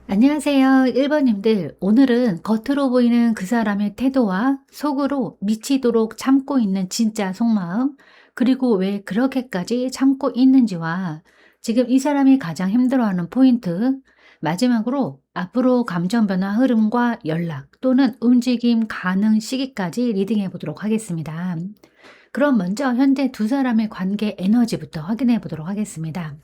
안녕하세요. 1번님들. 오늘은 겉으로 보이는 그 사람의 태도와 속으로 미치도록 참고 있는 진짜 속마음, 그리고 왜 그렇게까지 참고 있는지와 지금 이 사람이 가장 힘들어하는 포인트, 마지막으로 앞으로 감정 변화 흐름과 연락 또는 움직임 가능 시기까지 리딩해 보도록 하겠습니다. 그럼 먼저 현재 두 사람의 관계 에너지부터 확인해 보도록 하겠습니다.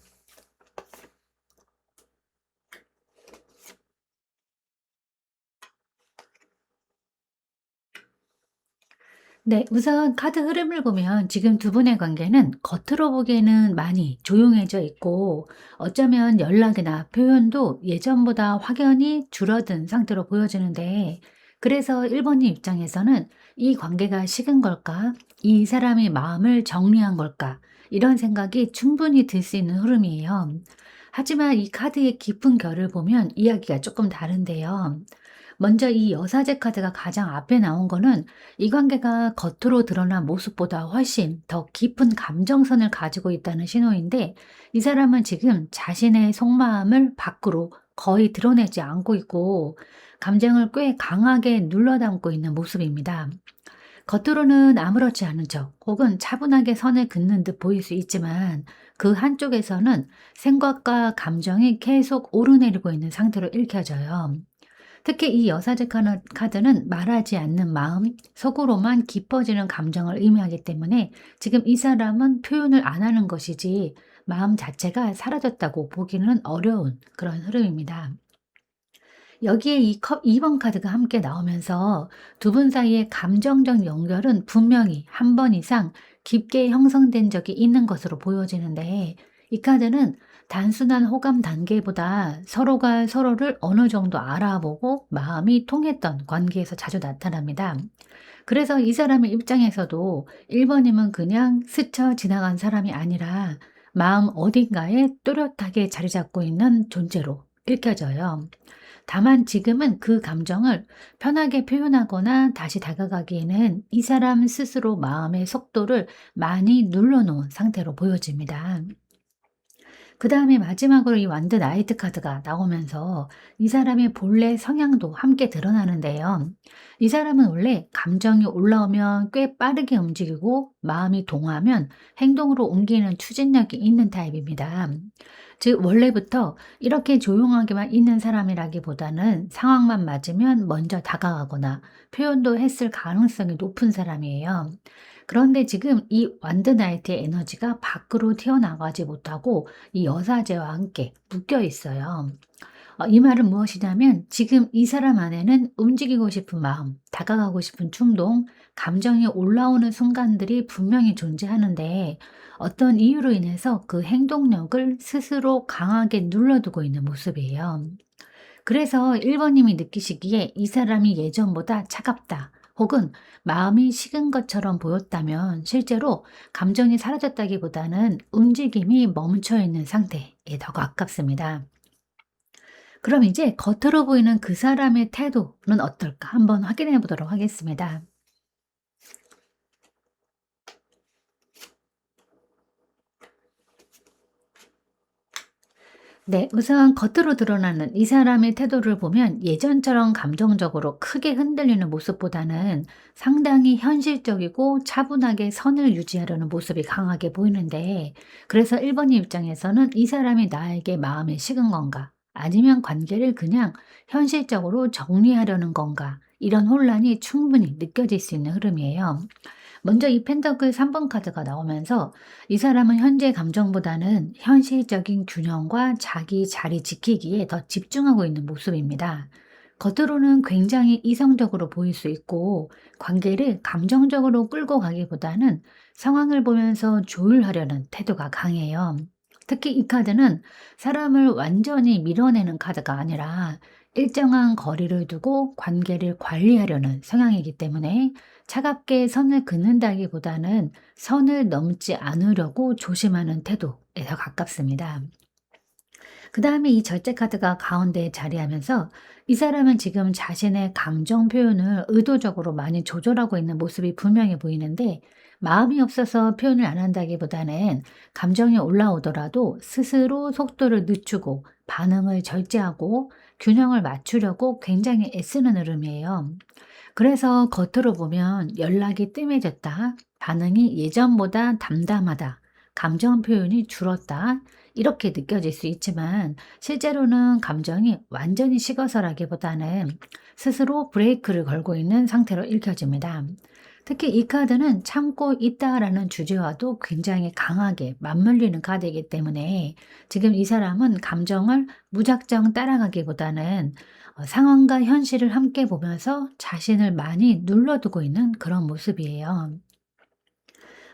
네, 우선 카드 흐름을 보면 지금 두 분의 관계는 겉으로 보기에는 많이 조용해져 있고 어쩌면 연락이나 표현도 예전보다 확연히 줄어든 상태로 보여지는데, 그래서 1번님 입장에서는 이 관계가 식은 걸까? 이 사람의 마음을 정리한 걸까? 이런 생각이 충분히 들 수 있는 흐름이에요. 하지만 이 카드의 깊은 결을 보면 이야기가 조금 다른데요. 먼저 이 여사제 카드가 가장 앞에 나온 거는 이 관계가 겉으로 드러난 모습보다 훨씬 더 깊은 감정선을 가지고 있다는 신호인데, 이 사람은 지금 자신의 속마음을 밖으로 거의 드러내지 않고 있고 감정을 꽤 강하게 눌러 담고 있는 모습입니다. 겉으로는 아무렇지 않은 척 혹은 차분하게 선을 긋는 듯 보일 수 있지만, 그 한쪽에서는 생각과 감정이 계속 오르내리고 있는 상태로 읽혀져요. 특히 이 여사제 카드는 말하지 않는 마음, 속으로만 깊어지는 감정을 의미하기 때문에 지금 이 사람은 표현을 안 하는 것이지 마음 자체가 사라졌다고 보기는 어려운 그런 흐름입니다. 여기에 이 컵 2번 카드가 함께 나오면서 두 분 사이의 감정적 연결은 분명히 한 번 이상 깊게 형성된 적이 있는 것으로 보여지는데, 이 카드는 단순한 호감 단계보다 서로가 서로를 어느 정도 알아보고 마음이 통했던 관계에서 자주 나타납니다. 그래서 이 사람의 입장에서도 1번님은 그냥 스쳐 지나간 사람이 아니라 마음 어딘가에 뚜렷하게 자리 잡고 있는 존재로 읽혀져요. 다만 지금은 그 감정을 편하게 표현하거나 다시 다가가기에는 이 사람 스스로 마음의 속도를 많이 눌러놓은 상태로 보여집니다. 그 다음에 마지막으로 이 완드 나이트 카드가 나오면서 이 사람의 본래 성향도 함께 드러나는데요. 이 사람은 원래 감정이 올라오면 꽤 빠르게 움직이고 마음이 동하면 행동으로 옮기는 추진력이 있는 타입입니다. 즉 원래부터 이렇게 조용하게만 있는 사람이라기보다는 상황만 맞으면 먼저 다가가거나 표현도 했을 가능성이 높은 사람이에요. 그런데 지금 이 완드 나이트의 에너지가 밖으로 튀어나가지 못하고 이 여사제와 함께 묶여 있어요. 이 말은 무엇이냐면 지금 이 사람 안에는 움직이고 싶은 마음, 다가가고 싶은 충동, 감정이 올라오는 순간들이 분명히 존재하는데, 어떤 이유로 인해서 그 행동력을 스스로 강하게 눌러두고 있는 모습이에요. 그래서 1번님이 느끼시기에 이 사람이 예전보다 차갑다, 혹은 마음이 식은 것처럼 보였다면 실제로 감정이 사라졌다기보다는 움직임이 멈춰 있는 상태에 더 가깝습니다. 그럼 이제 겉으로 보이는 그 사람의 태도는 어떨까 한번 확인해 보도록 하겠습니다. 네, 우선 겉으로 드러나는 이 사람의 태도를 보면 예전처럼 감정적으로 크게 흔들리는 모습보다는 상당히 현실적이고 차분하게 선을 유지하려는 모습이 강하게 보이는데, 그래서 1번님 입장에서는 이 사람이 나에게 마음에 식은 건가? 아니면 관계를 그냥 현실적으로 정리하려는 건가? 이런 혼란이 충분히 느껴질 수 있는 흐름이에요. 먼저 이 펜더글 3번 카드가 나오면서 이 사람은 현재 감정보다는 현실적인 균형과 자기 자리 지키기에 더 집중하고 있는 모습입니다. 겉으로는 굉장히 이성적으로 보일 수 있고 관계를 감정적으로 끌고 가기보다는 상황을 보면서 조율하려는 태도가 강해요. 특히 이 카드는 사람을 완전히 밀어내는 카드가 아니라 일정한 거리를 두고 관계를 관리하려는 성향이기 때문에 차갑게 선을 긋는다기보다는 선을 넘지 않으려고 조심하는 태도에 더 가깝습니다. 그다음에 이 절제 카드가 가운데에 자리하면서 이 사람은 지금 자신의 감정 표현을 의도적으로 많이 조절하고 있는 모습이 분명해 보이는데, 마음이 없어서 표현을 안 한다기보다는 감정이 올라오더라도 스스로 속도를 늦추고 반응을 절제하고 균형을 맞추려고 굉장히 애쓰는 흐름이에요. 그래서 겉으로 보면 연락이 뜸해졌다, 반응이 예전보다 담담하다, 감정 표현이 줄었다, 이렇게 느껴질 수 있지만, 실제로는 감정이 완전히 식어서라기보다는 스스로 브레이크를 걸고 있는 상태로 읽혀집니다. 특히 이 카드는 참고 있다라는 주제와도 굉장히 강하게 맞물리는 카드이기 때문에, 지금 이 사람은 감정을 무작정 따라가기보다는 상황과 현실을 함께 보면서 자신을 많이 눌러두고 있는 그런 모습이에요.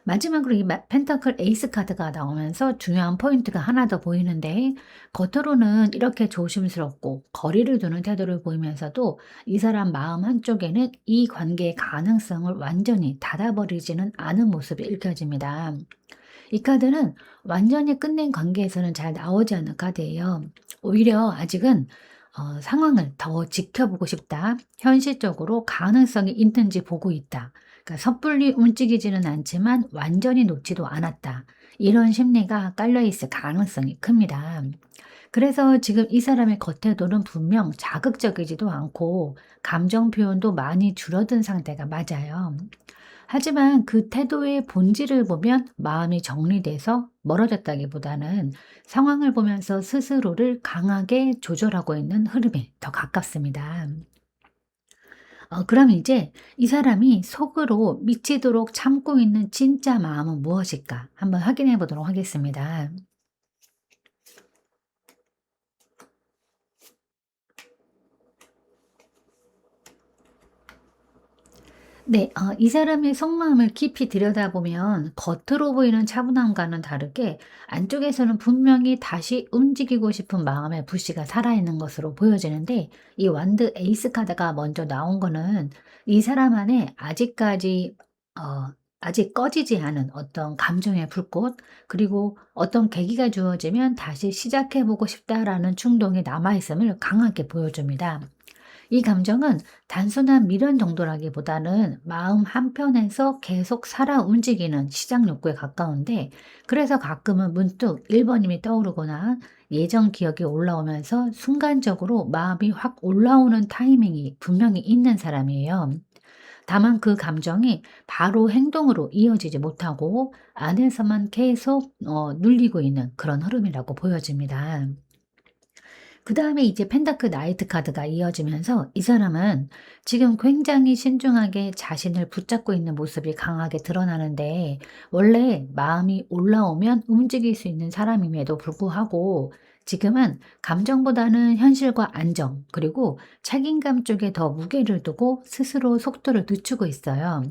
마지막으로 이 펜터클 에이스 카드가 나오면서 중요한 포인트가 하나 더 보이는데, 겉으로는 이렇게 조심스럽고 거리를 두는 태도를 보이면서도 이 사람 마음 한쪽에는 이 관계의 가능성을 완전히 닫아버리지는 않은 모습이 읽혀집니다. 이 카드는 완전히 끝낸 관계에서는 잘 나오지 않는 카드예요. 오히려 아직은 상황을 더 지켜보고 싶다, 현실적으로 가능성이 있는지 보고 있다, 그러니까 섣불리 움직이지는 않지만 완전히 놓지도 않았다, 이런 심리가 깔려 있을 가능성이 큽니다. 그래서 지금 이 사람의 겉태도는 분명 자극적이지도 않고 감정 표현도 많이 줄어든 상태가 맞아요. 하지만 그 태도의 본질을 보면 마음이 정리돼서 멀어졌다기보다는 상황을 보면서 스스로를 강하게 조절하고 있는 흐름에 더 가깝습니다. 그럼 이제 이 사람이 속으로 미치도록 참고 있는 진짜 마음은 무엇일까? 한번 확인해 보도록 하겠습니다. 네. 이 사람의 속마음을 깊이 들여다보면 겉으로 보이는 차분함과는 다르게 안쪽에서는 분명히 다시 움직이고 싶은 마음의 불씨가 살아있는 것으로 보여지는데, 이 완드 에이스 카드가 먼저 나온 거는 이 사람 안에 아직까지 아직 꺼지지 않은 어떤 감정의 불꽃, 그리고 어떤 계기가 주어지면 다시 시작해 보고 싶다라는 충동이 남아 있음을 강하게 보여줍니다. 이 감정은 단순한 미련 정도라기보다는 마음 한편에서 계속 살아 움직이는 시작 욕구에 가까운데, 그래서 가끔은 문득 1번님이 떠오르거나 예전 기억이 올라오면서 순간적으로 마음이 확 올라오는 타이밍이 분명히 있는 사람이에요. 다만 그 감정이 바로 행동으로 이어지지 못하고 안에서만 계속 눌리고 있는 그런 흐름이라고 보여집니다. 그다음에 이제 펜다클 나이트 카드가 이어지면서 이 사람은 지금 굉장히 신중하게 자신을 붙잡고 있는 모습이 강하게 드러나는데, 원래 마음이 올라오면 움직일 수 있는 사람임에도 불구하고 지금은 감정보다는 현실과 안정, 그리고 책임감 쪽에 더 무게를 두고 스스로 속도를 늦추고 있어요.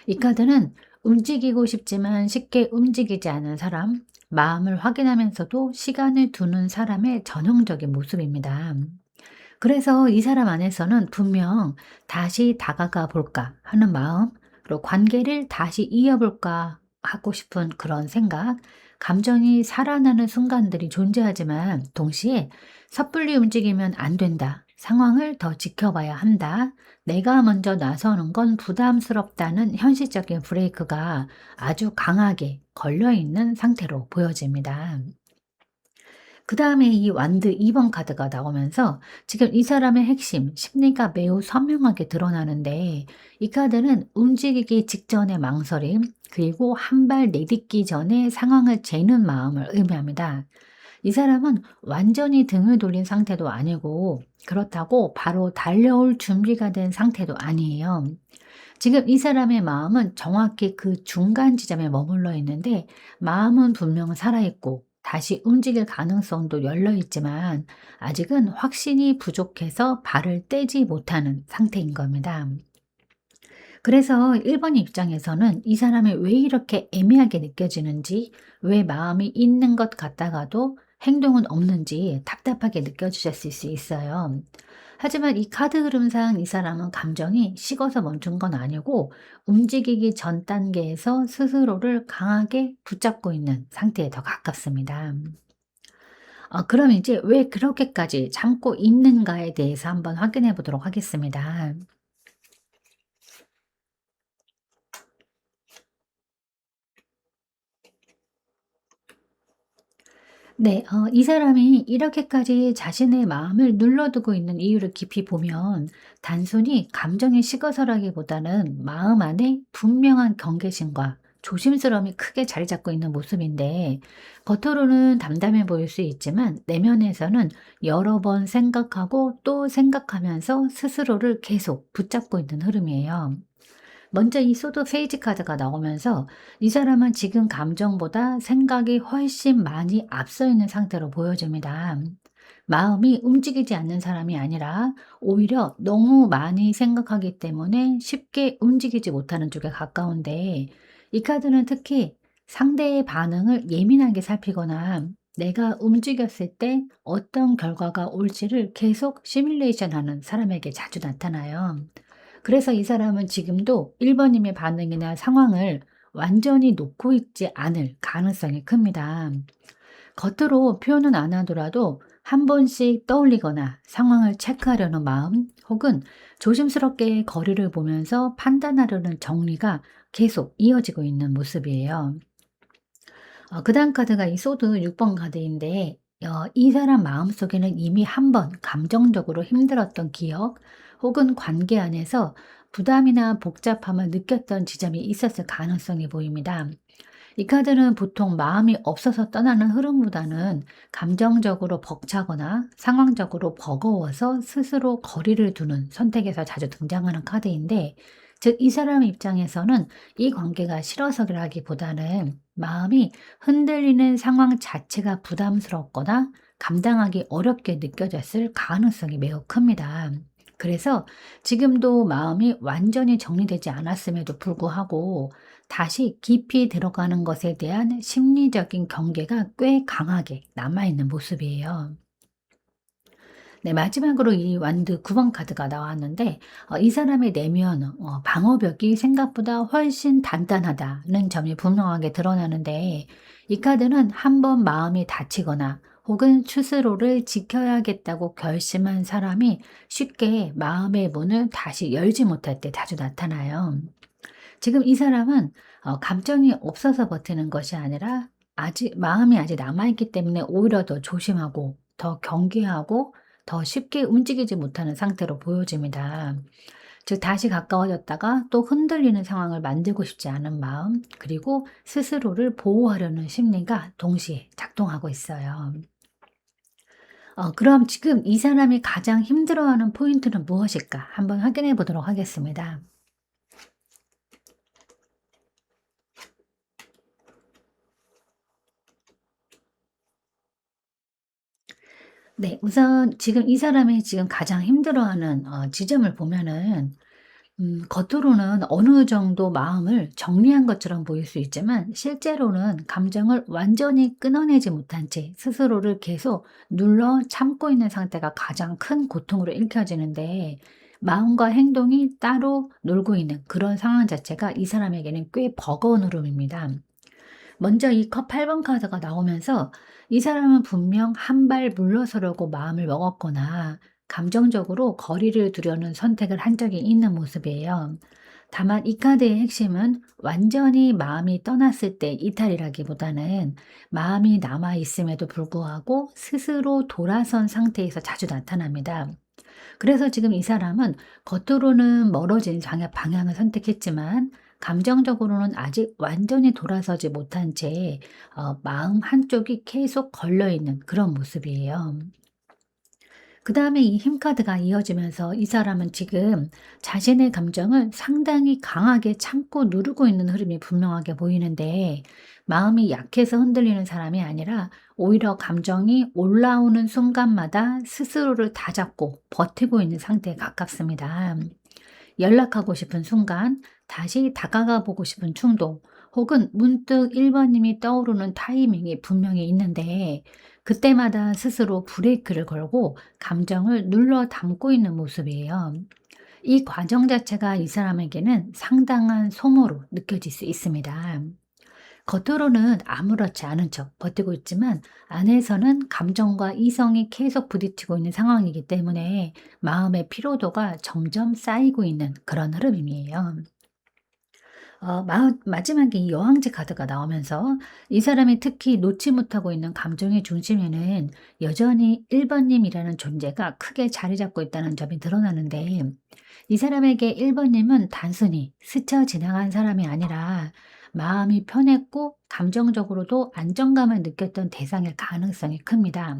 이 카드는 움직이고 싶지만 쉽게 움직이지 않은 사람, 마음을 확인하면서도 시간을 두는 사람의 전형적인 모습입니다. 그래서 이 사람 안에서는 분명 다시 다가가 볼까 하는 마음, 그리고 관계를 다시 이어볼까 하고 싶은 그런 생각, 감정이 살아나는 순간들이 존재하지만, 동시에 섣불리 움직이면 안 된다, 상황을 더 지켜봐야 한다, 내가 먼저 나서는 건 부담스럽다는 현실적인 브레이크가 아주 강하게 걸려 있는 상태로 보여집니다. 그 다음에 이 완드 2번 카드가 나오면서 지금 이 사람의 핵심, 심리가 매우 선명하게 드러나는데, 이 카드는 움직이기 직전의 망설임, 그리고 한 발 내딛기 전에 상황을 재는 마음을 의미합니다. 이 사람은 완전히 등을 돌린 상태도 아니고, 그렇다고 바로 달려올 준비가 된 상태도 아니에요. 지금 이 사람의 마음은 정확히 그 중간 지점에 머물러 있는데, 마음은 분명 살아있고 다시 움직일 가능성도 열려 있지만 아직은 확신이 부족해서 발을 떼지 못하는 상태인 겁니다. 그래서 1번 입장에서는 이 사람이 왜 이렇게 애매하게 느껴지는지, 왜 마음이 있는 것 같다가도 행동은 없는지 답답하게 느껴지셨을 수 있어요. 하지만 이 카드 흐름상 이 사람은 감정이 식어서 멈춘 건 아니고, 움직이기 전 단계에서 스스로를 강하게 붙잡고 있는 상태에 더 가깝습니다. 그럼 이제 왜 그렇게까지 참고 있는가에 대해서 한번 확인해 보도록 하겠습니다. 네. 이 사람이 이렇게까지 자신의 마음을 눌러두고 있는 이유를 깊이 보면 단순히 감정이 식어서라기보다는 마음 안에 분명한 경계심과 조심스러움이 크게 자리 잡고 있는 모습인데, 겉으로는 담담해 보일 수 있지만 내면에서는 여러 번 생각하고 또 생각하면서 스스로를 계속 붙잡고 있는 흐름이에요. 먼저 이 소드 페이지 카드가 나오면서 이 사람은 지금 감정보다 생각이 훨씬 많이 앞서 있는 상태로 보여집니다. 마음이 움직이지 않는 사람이 아니라 오히려 너무 많이 생각하기 때문에 쉽게 움직이지 못하는 쪽에 가까운데, 이 카드는 특히 상대의 반응을 예민하게 살피거나 내가 움직였을 때 어떤 결과가 올지를 계속 시뮬레이션 하는 사람에게 자주 나타나요. 그래서 이 사람은 지금도 1 번님의 반응이나 상황을 완전히 놓고 있지 않을 가능성이 큽니다. 겉으로 표현은 안 하더라도 한 번씩 떠올리거나 상황을 체크하려는 마음, 혹은 조심스럽게 거리를 보면서 판단하려는 정리가 계속 이어지고 있는 모습이에요. 그다음 카드가 이 소드 6번 카드인데, 이 사람 마음속에는 이미 한 번 감정적으로 힘들었던 기억 혹은 관계 안에서 부담이나 복잡함을 느꼈던 지점이 있었을 가능성이 보입니다. 이 카드는 보통 마음이 없어서 떠나는 흐름보다는 감정적으로 벅차거나 상황적으로 버거워서 스스로 거리를 두는 선택에서 자주 등장하는 카드인데, 즉 이 사람 입장에서는 이 관계가 싫어서라기보다는 마음이 흔들리는 상황 자체가 부담스럽거나 감당하기 어렵게 느껴졌을 가능성이 매우 큽니다. 그래서 지금도 마음이 완전히 정리되지 않았음에도 불구하고 다시 깊이 들어가는 것에 대한 심리적인 경계가 꽤 강하게 남아있는 모습이에요. 네, 마지막으로 이 완드 9번 카드가 나왔는데, 이 사람의 내면 방어벽이 생각보다 훨씬 단단하다는 점이 분명하게 드러나는데, 이 카드는 한번 마음이 다치거나 혹은 스스로를 지켜야겠다고 결심한 사람이 쉽게 마음의 문을 다시 열지 못할 때 자주 나타나요. 지금 이 사람은 감정이 없어서 버티는 것이 아니라 아직 마음이 아직 남아있기 때문에 오히려 더 조심하고 더 경계하고 더 쉽게 움직이지 못하는 상태로 보여집니다. 즉 다시 가까워졌다가 또 흔들리는 상황을 만들고 싶지 않은 마음, 그리고 스스로를 보호하려는 심리가 동시에 작동하고 있어요. 그럼 지금 이 사람이 가장 힘들어하는 포인트는 무엇일까? 한번 확인해 보도록 하겠습니다. 네. 우선 지금 이 사람이 지금 가장 힘들어하는 지점을 보면은, 겉으로는 어느 정도 마음을 정리한 것처럼 보일 수 있지만 실제로는 감정을 완전히 끊어내지 못한 채 스스로를 계속 눌러 참고 있는 상태가 가장 큰 고통으로 읽혀지는데, 마음과 행동이 따로 놀고 있는 그런 상황 자체가 이 사람에게는 꽤 버거운 흐름입니다. 먼저 이 컵 8번 카드가 나오면서 이 사람은 분명 한 발 물러서려고 마음을 먹었거나 감정적으로 거리를 두려는 선택을 한 적이 있는 모습이에요. 다만 이 카드의 핵심은 완전히 마음이 떠났을 때 이탈이라기보다는 마음이 남아 있음에도 불구하고 스스로 돌아선 상태에서 자주 나타납니다. 그래서 지금 이 사람은 겉으로는 멀어진 방향을 선택했지만 감정적으로는 아직 완전히 돌아서지 못한 채 마음 한쪽이 계속 걸려 있는 그런 모습이에요. 그다음에 이 힘 카드가 이어지면서 이 사람은 지금 자신의 감정을 상당히 강하게 참고 누르고 있는 흐름이 분명하게 보이는데, 마음이 약해서 흔들리는 사람이 아니라 오히려 감정이 올라오는 순간마다 스스로를 다잡고 버티고 있는 상태에 가깝습니다. 연락하고 싶은 순간, 다시 다가가 보고 싶은 충동, 혹은 문득 1 번님이 떠오르는 타이밍이 분명히 있는데, 그때마다 스스로 브레이크를 걸고 감정을 눌러 담고 있는 모습이에요. 이 과정 자체가 이 사람에게는 상당한 소모로 느껴질 수 있습니다. 겉으로는 아무렇지 않은 척 버티고 있지만 안에서는 감정과 이성이 계속 부딪히고 있는 상황이기 때문에 마음의 피로도가 점점 쌓이고 있는 그런 흐름이에요. 마지막에 이 여왕제 카드가 나오면서 이 사람이 특히 놓지 못하고 있는 감정의 중심에는 여전히 1 번님이라는 존재가 크게 자리 잡고 있다는 점이 드러나는데, 이 사람에게 1 번님은 단순히 스쳐 지나간 사람이 아니라 마음이 편했고 감정적으로도 안정감을 느꼈던 대상일 가능성이 큽니다.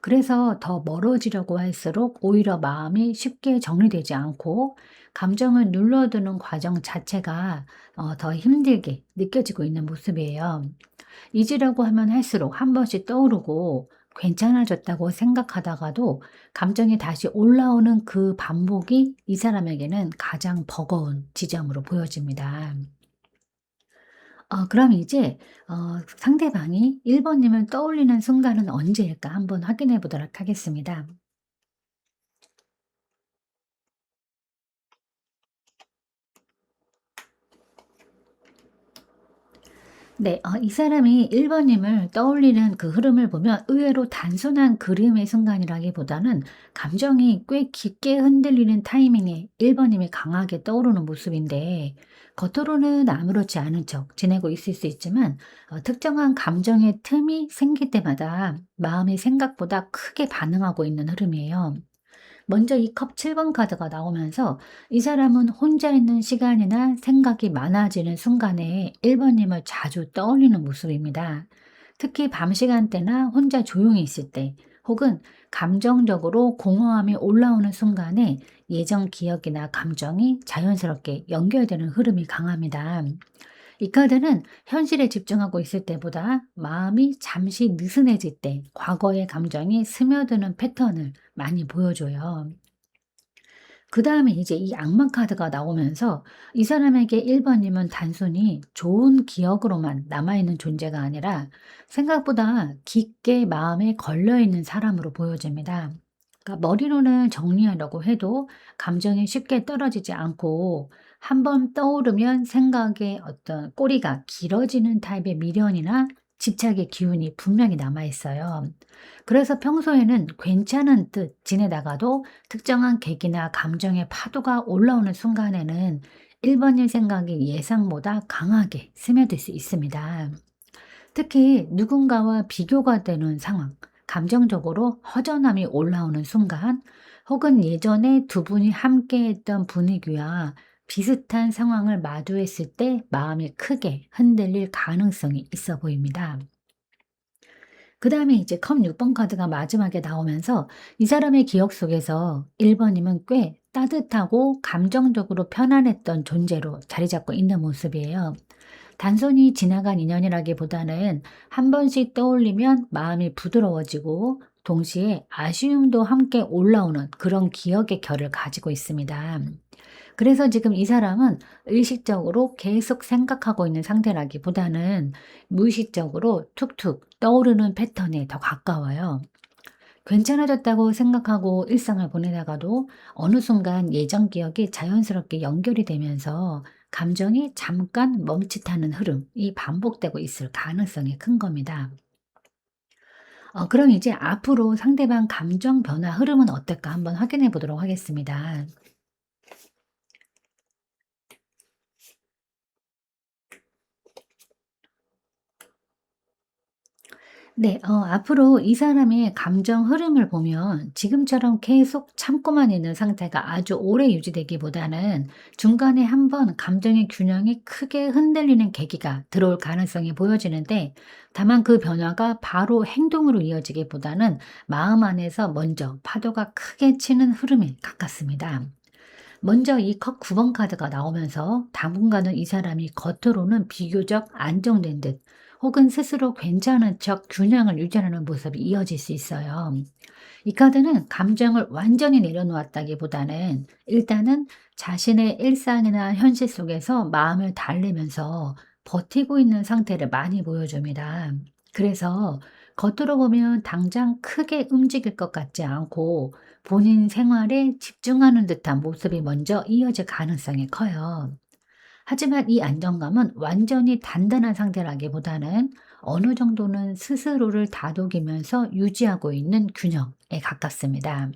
그래서 더 멀어지려고 할수록 오히려 마음이 쉽게 정리되지 않고 감정을 눌러두는 과정 자체가 더 힘들게 느껴지고 있는 모습이에요. 잊으려고 하면 할수록 한 번씩 떠오르고 괜찮아졌다고 생각하다가도 감정이 다시 올라오는 그 반복이 이 사람에게는 가장 버거운 지점으로 보여집니다. 그럼 이제 상대방이 1 번님을 떠올리는 순간은 언제일까 한번 확인해 보도록 하겠습니다. 네. 이 사람이 1 번님을 떠올리는 그 흐름을 보면 의외로 단순한 그림의 순간이라기보다는 감정이 꽤 깊게 흔들리는 타이밍에 1 번님이 강하게 떠오르는 모습인데, 겉으로는 아무렇지 않은 척 지내고 있을 수 있지만 특정한 감정의 틈이 생길 때마다 마음이 생각보다 크게 반응하고 있는 흐름이에요. 먼저 이 컵 7번 카드가 나오면서 이 사람은 혼자 있는 시간이나 생각이 많아지는 순간에 1 번님을 자주 떠올리는 모습입니다. 특히 밤 시간대나 혼자 조용히 있을 때, 혹은 감정적으로 공허함이 올라오는 순간에 예전 기억이나 감정이 자연스럽게 연결되는 흐름이 강합니다. 이 카드는 현실에 집중하고 있을 때보다 마음이 잠시 느슨해질 때 과거의 감정이 스며드는 패턴을 많이 보여줘요. 그다음에 이제 이 악마 카드가 나오면서 이 사람에게 1 번님은 단순히 좋은 기억으로만 남아있는 존재가 아니라 생각보다 깊게 마음에 걸려있는 사람으로 보여집니다. 그러니까 머리로는 정리하려고 해도 감정이 쉽게 떨어지지 않고, 한 번 떠오르면 생각의 어떤 꼬리가 길어지는 타입의 미련이나 집착의 기운이 분명히 남아 있어요. 그래서 평소에는 괜찮은 듯 지내다가도 특정한 계기나 감정의 파도가 올라오는 순간에는 1 번님 생각이 예상보다 강하게 스며들 수 있습니다. 특히 누군가와 비교가 되는 상황, 감정적으로 허전함이 올라오는 순간, 혹은 예전에 두 분이 함께 했던 분위기와 비슷한 상황을 마주했을 때 마음이 크게 흔들릴 가능성이 있어 보입니다. 그다음에 이제 컵 6번 카드가 마지막에 나오면서 이 사람의 기억 속에서 1 번님은 꽤 따뜻하고 감정적으로 편안했던 존재로 자리 잡고 있는 모습이에요. 단순히 지나간 인연이라기보다는 한 번씩 떠올리면 마음이 부드러워지고 동시에 아쉬움도 함께 올라오는 그런 기억의 결을 가지고 있습니다. 그래서 지금 이 사람은 의식적으로 계속 생각하고 있는 상태라기보다는 무의식적으로 툭툭 떠오르는 패턴에 더 가까워요. 괜찮아졌다고 생각하고 일상을 보내다가도 어느 순간 예전 기억이 자연스럽게 연결이 되면서 감정이 잠깐 멈칫하는 흐름이 반복되고 있을 가능성이 큰 겁니다. 그럼 이제 앞으로 상대방 감정 변화 흐름은 어떨까 한번 확인해 보도록 하겠습니다. 네. 앞으로 이 사람의 감정 흐름을 보면 지금처럼 계속 참고만 있는 상태가 아주 오래 유지되기보다는 중간에 한번 감정의 균형이 크게 흔들리는 계기가 들어올 가능성이 보여지는데, 다만 그 변화가 바로 행동으로 이어지기보다는 마음 안에서 먼저 파도가 크게 치는 흐름에 가깝습니다. 먼저 이 컵 9번 카드가 나오면서 당분간은 이 사람이 겉으로는 비교적 안정된 듯, 혹은 스스로 괜찮은 척 균형을 유지하는 모습이 이어질 수 있어요. 이 카드는 감정을 완전히 내려놓았다기보다는 일단은 자신의 일상이나 현실 속에서 마음을 달래면서 버티고 있는 상태를 많이 보여줍니다. 그래서 겉으로 보면 당장 크게 움직일 것 같지 않고 본인 생활에 집중하는 듯한 모습이 먼저 이어질 가능성이 커요. 하지만 이 안정감은 완전히 단단한 상태라기보다는 어느 정도는 스스로를 다독이면서 유지하고 있는 균형에 가깝습니다.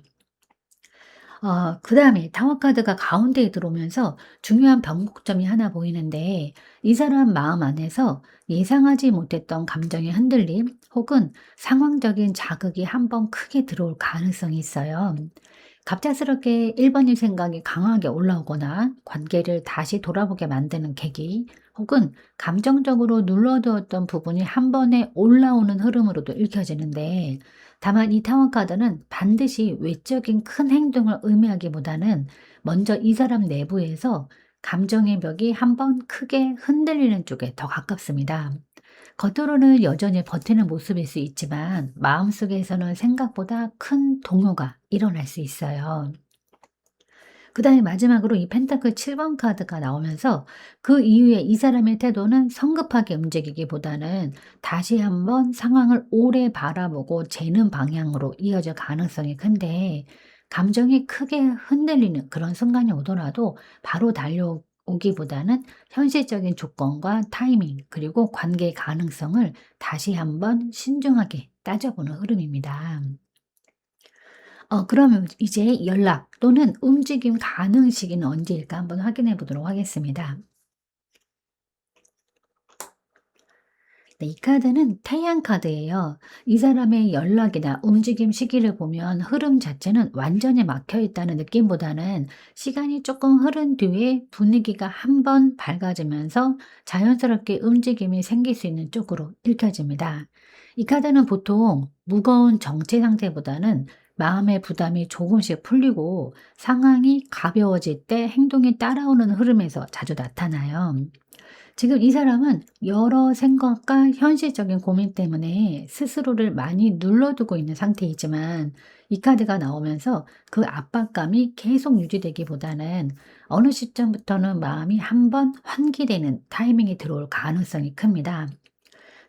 그다음에 타워 카드가 가운데에 들어오면서 중요한 변곡점이 하나 보이는데, 이 사람 마음 안에서 예상하지 못했던 감정의 흔들림 혹은 상황적인 자극이 한번 크게 들어올 가능성이 있어요. 갑작스럽게 1번님 생각이 강하게 올라오거나 관계를 다시 돌아보게 만드는 계기, 혹은 감정적으로 눌러두었던 부분이 한 번에 올라오는 흐름으로도 읽혀지는데, 다만 이 타워 카드는 반드시 외적인 큰 행동을 의미하기보다는 먼저 이 사람 내부에서 감정의 벽이 한번 크게 흔들리는 쪽에 더 가깝습니다. 겉으로는 여전히 버티는 모습일 수 있지만 마음속에서는 생각보다 큰 동요가 일어날 수 있어요. 그다음에 마지막으로 이 펜타클 7번 카드가 나오면서 그 이후에 이 사람의 태도는 성급하게 움직이기보다는 다시 한번 상황을 오래 바라보고 재는 방향으로 이어질 가능성이 큰데, 감정이 크게 흔들리는 그런 순간이 오더라도 바로 달려오기보다는 현실적인 조건과 타이밍 그리고 관계의 가능성을 다시 한번 신중하게 따져보는 흐름입니다. 그러면 이제 연락 또는 움직임 가능 시기는 언제일까 한번 확인해 보도록 하겠습니다. 네, 이 카드는 태양 카드예요. 이 사람의 연락이나 움직임 시기를 보면 흐름 자체는 완전히 막혀 있다는 느낌보다는 시간이 조금 흐른 뒤에 분위기가 한번 밝아지면서 자연스럽게 움직임이 생길 수 있는 쪽으로 읽혀집니다. 이 카드는 보통 무거운 정체 상태보다는 마음의 부담이 조금씩 풀리고 상황이 가벼워질 때 행동이 따라오는 흐름에서 자주 나타나요. 지금 이 사람은 여러 생각과 현실적인 고민 때문에 스스로를 많이 눌러두고 있는 상태이지만, 이 카드가 나오면서 그 압박감이 계속 유지되기보다는 어느 시점부터는 마음이 한번 환기되는 타이밍이 들어올 가능성이 큽니다.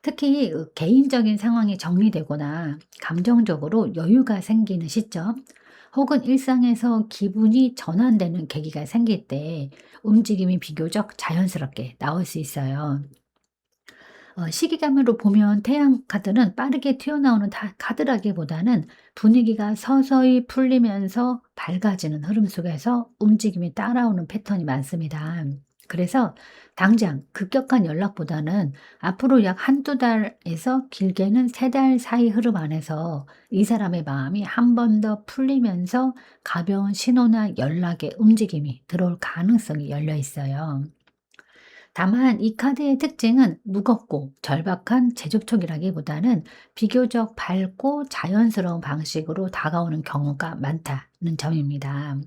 특히 개인적인 상황이 정리되거나 감정적으로 여유가 생기는 시점, 혹은 일상에서 기분이 전환되는 계기가 생길 때 움직임이 비교적 자연스럽게 나올 수 있어요. 시기감으로 보면 태양 카드는 빠르게 튀어나오는 카드라기보다는 분위기가 서서히 풀리면서 밝아지는 흐름 속에서 움직임이 따라오는 패턴이 많습니다. 그래서 당장 급격한 연락보다는 앞으로 약 한두 달에서 길게는 세 달 사이 흐름 안에서 이 사람의 마음이 한 번 더 풀리면서 가벼운 신호나 연락의 움직임이 들어올 가능성이 열려 있어요. 다만 이 카드의 특징은 무겁고 절박한 재접촉이라기보다는 비교적 밝고 자연스러운 방식으로 다가오는 경우가 많다는 점입니다.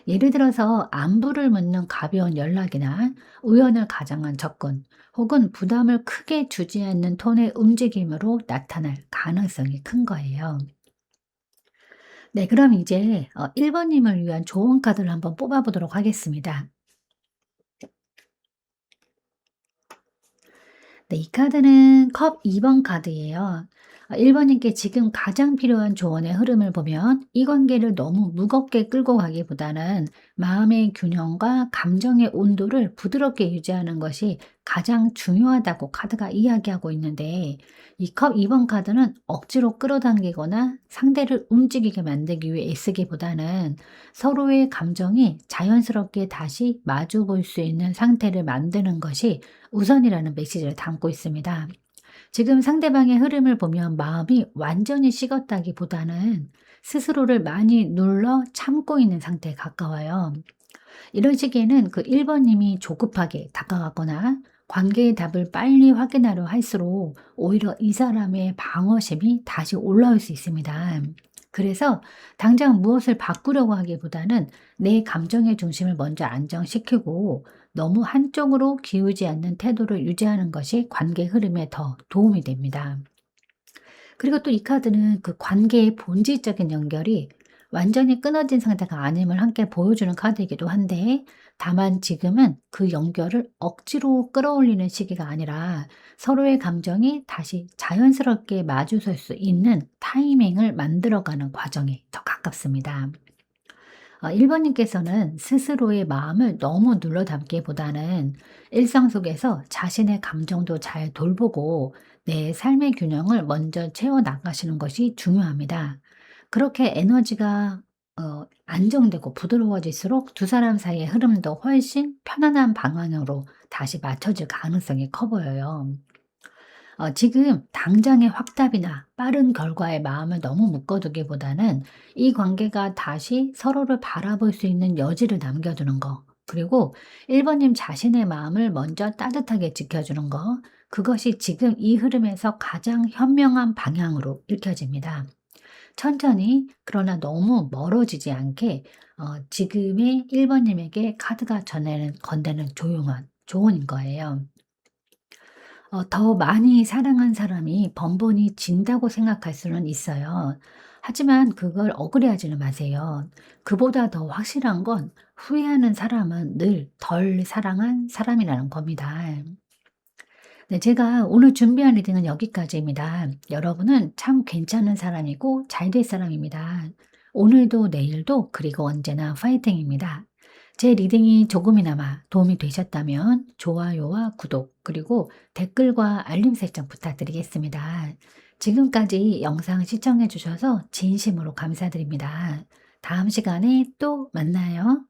예를 들어서 안부를 묻는 가벼운 연락이나 우연을 가장한 접근, 혹은 부담을 크게 주지 않는 톤의 움직임으로 나타날 가능성이 큰 거예요. 네, 그럼 이제 1번님을 위한 조언 카드를 한번 뽑아보도록 하겠습니다. 네, 이 카드는 컵 2번 카드예요. 1번님께 지금 가장 필요한 조언의 흐름을 보면 이 관계를 너무 무겁게 끌고 가기보다는 마음의 균형과 감정의 온도를 부드럽게 유지하는 것이 가장 중요하다고 카드가 이야기하고 있는데, 이 컵 2번 카드는 억지로 끌어당기거나 상대를 움직이게 만들기 위해 애쓰기보다는 서로의 감정이 자연스럽게 다시 마주 볼 수 있는 상태를 만드는 것이 우선이라는 메시지를 담고 있습니다. 지금 상대방의 흐름을 보면 마음이 완전히 식었다기보다는 스스로를 많이 눌러 참고 있는 상태에 가까워요. 이런 시기에는 그 1번님이 조급하게 다가가거나 관계의 답을 빨리 확인하려 할수록 오히려 이 사람의 방어심이 다시 올라올 수 있습니다. 그래서 당장 무엇을 바꾸려고 하기보다는 내 감정의 중심을 먼저 안정시키고 너무 한쪽으로 기우지 않는 태도를 유지하는 것이 관계 흐름에 더 도움이 됩니다. 그리고 또 이 카드는 그 관계의 본질적인 연결이 완전히 끊어진 상태가 아님을 함께 보여주는 카드이기도 한데, 다만 지금은 그 연결을 억지로 끌어올리는 시기가 아니라 서로의 감정이 다시 자연스럽게 마주설 수 있는 타이밍을 만들어가는 과정에 더 가깝습니다. 1 번님께서는 스스로의 마음을 너무 눌러 담기보다는 일상 속에서 자신의 감정도 잘 돌보고 내 삶의 균형을 먼저 채워 나가시는 것이 중요합니다. 그렇게 에너지가 안정되고 부드러워질수록 두 사람 사이의 흐름도 훨씬 편안한 방향으로 다시 맞춰질 가능성이 커 보여요. 지금 당장의 확답이나 빠른 결과에 마음을 너무 묶어두기보다는 이 관계가 다시 서로를 바라볼 수 있는 여지를 남겨두는 거, 그리고 1 번님 자신의 마음을 먼저 따뜻하게 지켜주는 거, 그것이 지금 이 흐름에서 가장 현명한 방향으로 읽혀집니다. 천천히, 그러나 너무 멀어지지 않게 지금의 1 번님에게 카드가 전하는 건네는 조용한 조언인 거예요. 더 많이 사랑한 사람이 번번이 진다고 생각할 수는 있어요. 하지만 그걸 억울해하지는 마세요. 그보다 더 확실한 건 후회하는 사람은 늘 덜 사랑한 사람이라는 겁니다. 네, 제가 오늘 준비한 리딩은 여기까지입니다. 여러분은 참 괜찮은 사람이고 잘 될 사람입니다. 오늘도 내일도 그리고 언제나 파이팅입니다. 제 리딩이 조금이나마 도움이 되셨다면 좋아요와 구독 그리고 댓글과 알림 설정 부탁드리겠습니다. 지금까지 영상 시청해 주셔서 진심으로 감사드립니다. 다음 시간에 또 만나요.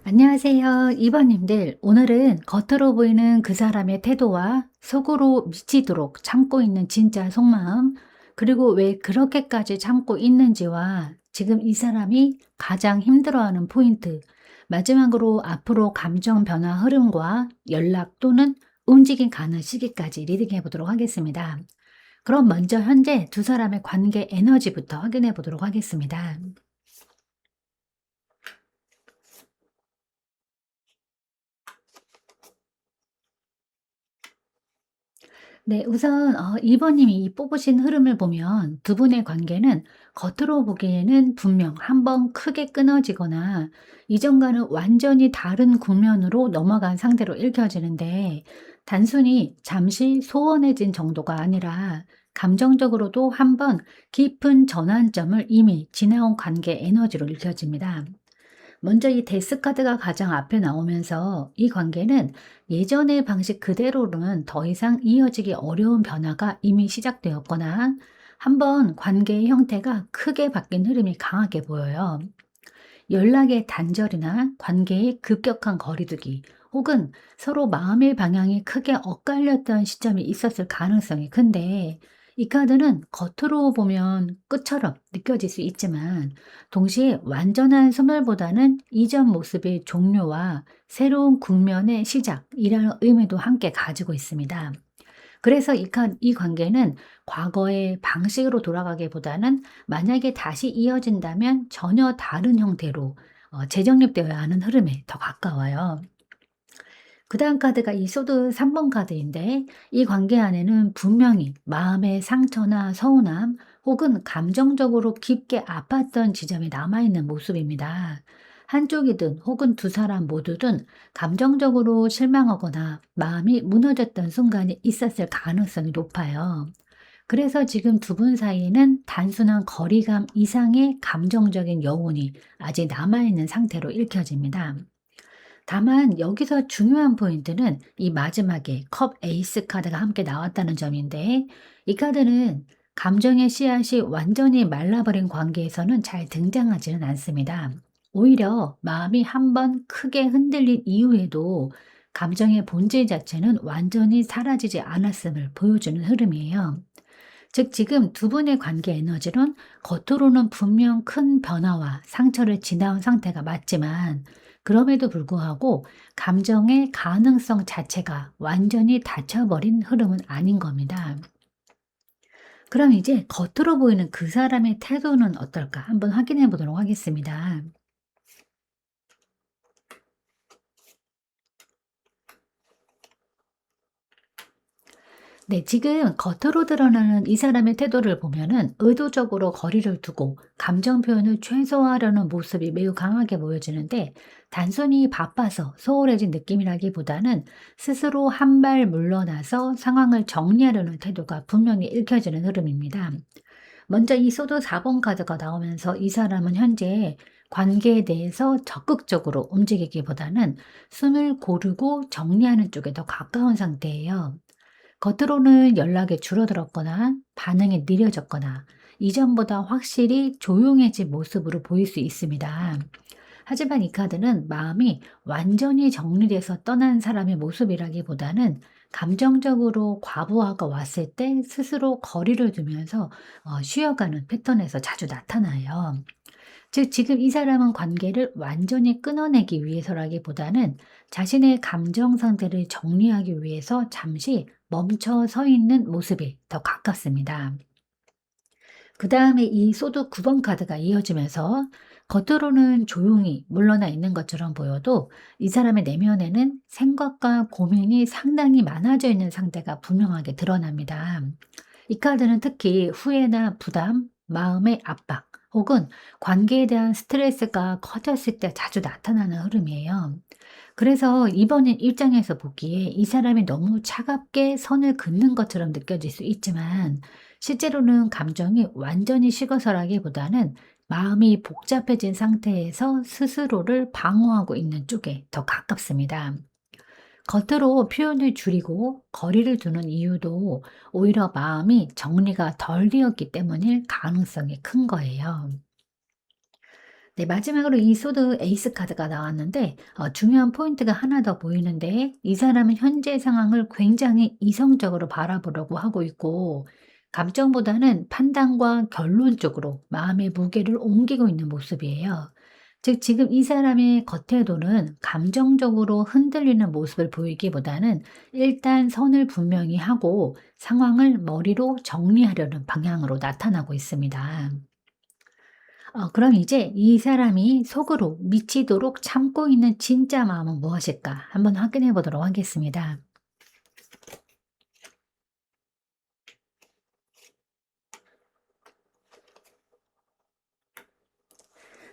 안녕하세요. 2번님들. 오늘은 겉으로 보이는 그 사람의 태도와 속으로 미치도록 참고 있는 진짜 속마음, 그리고 왜 그렇게까지 참고 있는지와 지금 이 사람이 가장 힘들어하는 포인트, 마지막으로 앞으로 감정 변화 흐름과 연락 또는 움직임 가는 시기까지 리딩해 보도록 하겠습니다. 그럼 먼저 현재 두 사람의 관계 에너지부터 확인해 보도록 하겠습니다. 네, 우선 2 번님이 뽑으신 흐름을 보면 두 분의 관계는 겉으로 보기에는 분명 한번 크게 끊어지거나 이전과는 완전히 다른 국면으로 넘어간 상태로 읽혀지는데, 단순히 잠시 소원해진 정도가 아니라 감정적으로도 한번 깊은 전환점을 이미 지나온 관계 에너지로 읽혀집니다. 먼저 이 데스 카드가 가장 앞에 나오면서 이 관계는 예전의 방식 그대로는 더 이상 이어지기 어려운 변화가 이미 시작되었거나 한번 관계의 형태가 크게 바뀐 흐름이 강하게 보여요. 연락의 단절이나 관계의 급격한 거리두기, 혹은 서로 마음의 방향이 크게 엇갈렸던 시점이 있었을 가능성이 큰데, 이 카드는 겉으로 보면 끝처럼 느껴질 수 있지만 동시에 완전한 소멸보다는 이전 모습의 종료와 새로운 국면의 시작이라는 의미도 함께 가지고 있습니다. 그래서 이 관계는 과거의 방식으로 돌아가기보다는 만약에 다시 이어진다면 전혀 다른 형태로 재정립되어야 하는 흐름에 더 가까워요. 그다음 카드가 이 소드 3번 카드인데, 이 관계 안에는 분명히 마음의 상처나 서운함 혹은 감정적으로 깊게 아팠던 지점이 남아있는 모습입니다. 한쪽이든 혹은 두 사람 모두든 감정적으로 실망하거나 마음이 무너졌던 순간이 있었을 가능성이 높아요. 그래서 지금 두 분 사이에는 단순한 거리감 이상의 감정적인 여운이 아직 남아있는 상태로 읽혀집니다. 다만 여기서 중요한 포인트는 이 마지막에 컵 에이스 카드가 함께 나왔다는 점인데, 이 카드는 감정의 씨앗이 완전히 말라버린 관계에서는 잘 등장하지는 않습니다. 오히려 마음이 한번 크게 흔들린 이후에도 감정의 본질 자체는 완전히 사라지지 않았음을 보여주는 흐름이에요. 즉 지금 두 분의 관계 에너지는 겉으로는 분명 큰 변화와 상처를 지나온 상태가 맞지만, 그럼에도 불구하고 감정의 가능성 자체가 완전히 닫혀버린 흐름은 아닌 겁니다. 그럼 이제 겉으로 보이는 그 사람의 태도는 어떨까 한번 확인해 보도록 하겠습니다. 네, 지금 겉으로 드러나는 이 사람의 태도를 보면은 의도적으로 거리를 두고 감정 표현을 최소화하려는 모습이 매우 강하게 보여지는데, 단순히 바빠서 소홀해진 느낌이라기보다는 스스로 한 발 물러나서 상황을 정리하려는 태도가 분명히 읽혀지는 흐름입니다. 먼저 이 소드 4번 카드가 나오면서 이 사람은 현재 관계에 대해서 적극적으로 움직이기보다는 숨을 고르고 정리하는 쪽에 더 가까운 상태예요. 겉으로는 연락이 줄어들었거나 반응이 느려졌거나 이전보다 확실히 조용해진 모습으로 보일 수 있습니다. 하지만 이 카드는 마음이 완전히 정리돼서 떠난 사람의 모습이라기보다는 감정적으로 과부하가 왔을 때 스스로 거리를 두면서 쉬어가는 패턴에서 자주 나타나요. 즉, 지금 이 사람은 관계를 완전히 끊어내기 위해서라기보다는 자신의 감정 상태를 정리하기 위해서 잠시 멈춰 서 있는 모습이 더 가깝습니다. 그 다음에 이 소드 9번 카드가 이어지면서 겉으로는 조용히 물러나 있는 것처럼 보여도 이 사람의 내면에는 생각과 고민이 상당히 많아져 있는 상태가 분명하게 드러납니다. 이 카드는 특히 후회나 부담, 마음의 압박, 혹은 관계에 대한 스트레스가 커졌을 때 자주 나타나는 흐름이에요. 그래서 이번엔 입장에서 보기에 이 사람이 너무 차갑게 선을 긋는 것처럼 느껴질 수 있지만, 실제로는 감정이 완전히 식어서라기보다는 마음이 복잡해진 상태에서 스스로를 방어하고 있는 쪽에 더 가깝습니다. 겉으로 표현을 줄이고 거리를 두는 이유도 오히려 마음이 정리가 덜 되었기 때문일 가능성이 큰 거예요. 네, 마지막으로 이 소드 에이스 카드가 나왔는데, 중요한 포인트가 하나 더 보이는데, 이 사람은 현재 상황을 굉장히 이성적으로 바라보려고 하고 있고, 감정보다는 판단과 결론 쪽으로 마음의 무게를 옮기고 있는 모습이에요. 즉, 지금 이 사람의 겉태도는 감정적으로 흔들리는 모습을 보이기보다는 일단 선을 분명히 하고 상황을 머리로 정리하려는 방향으로 나타나고 있습니다. 그럼 이제 이 사람이 속으로 미치도록 참고 있는 진짜 마음은 무엇일까? 한번 확인해 보도록 하겠습니다.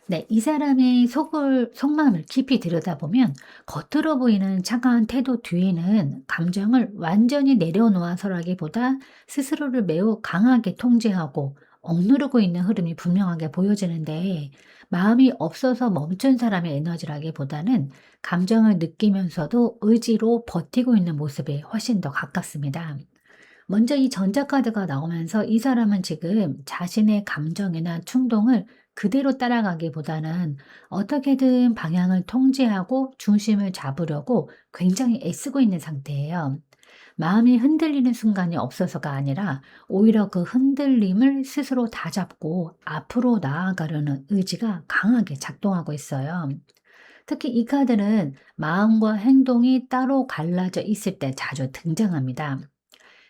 네, 이 사람의 속마음을 깊이 들여다보면 겉으로 보이는 차가운 태도 뒤에는 감정을 완전히 내려놓아서라기보다 스스로를 매우 강하게 통제하고 억누르고 있는 흐름이 분명하게 보여지는데, 마음이 없어서 멈춘 사람의 에너지라기보다는 감정을 느끼면서도 의지로 버티고 있는 모습에 훨씬 더 가깝습니다. 먼저 이 전자카드가 나오면서 이 사람은 지금 자신의 감정이나 충동을 그대로 따라가기보다는 어떻게든 방향을 통제하고 중심을 잡으려고 굉장히 애쓰고 있는 상태예요. 마음이 흔들리는 순간이 없어서가 아니라 오히려 그 흔들림을 스스로 다잡고 앞으로 나아가려는 의지가 강하게 작동하고 있어요. 특히 이 카드는 마음과 행동이 따로 갈라져 있을 때 자주 등장합니다.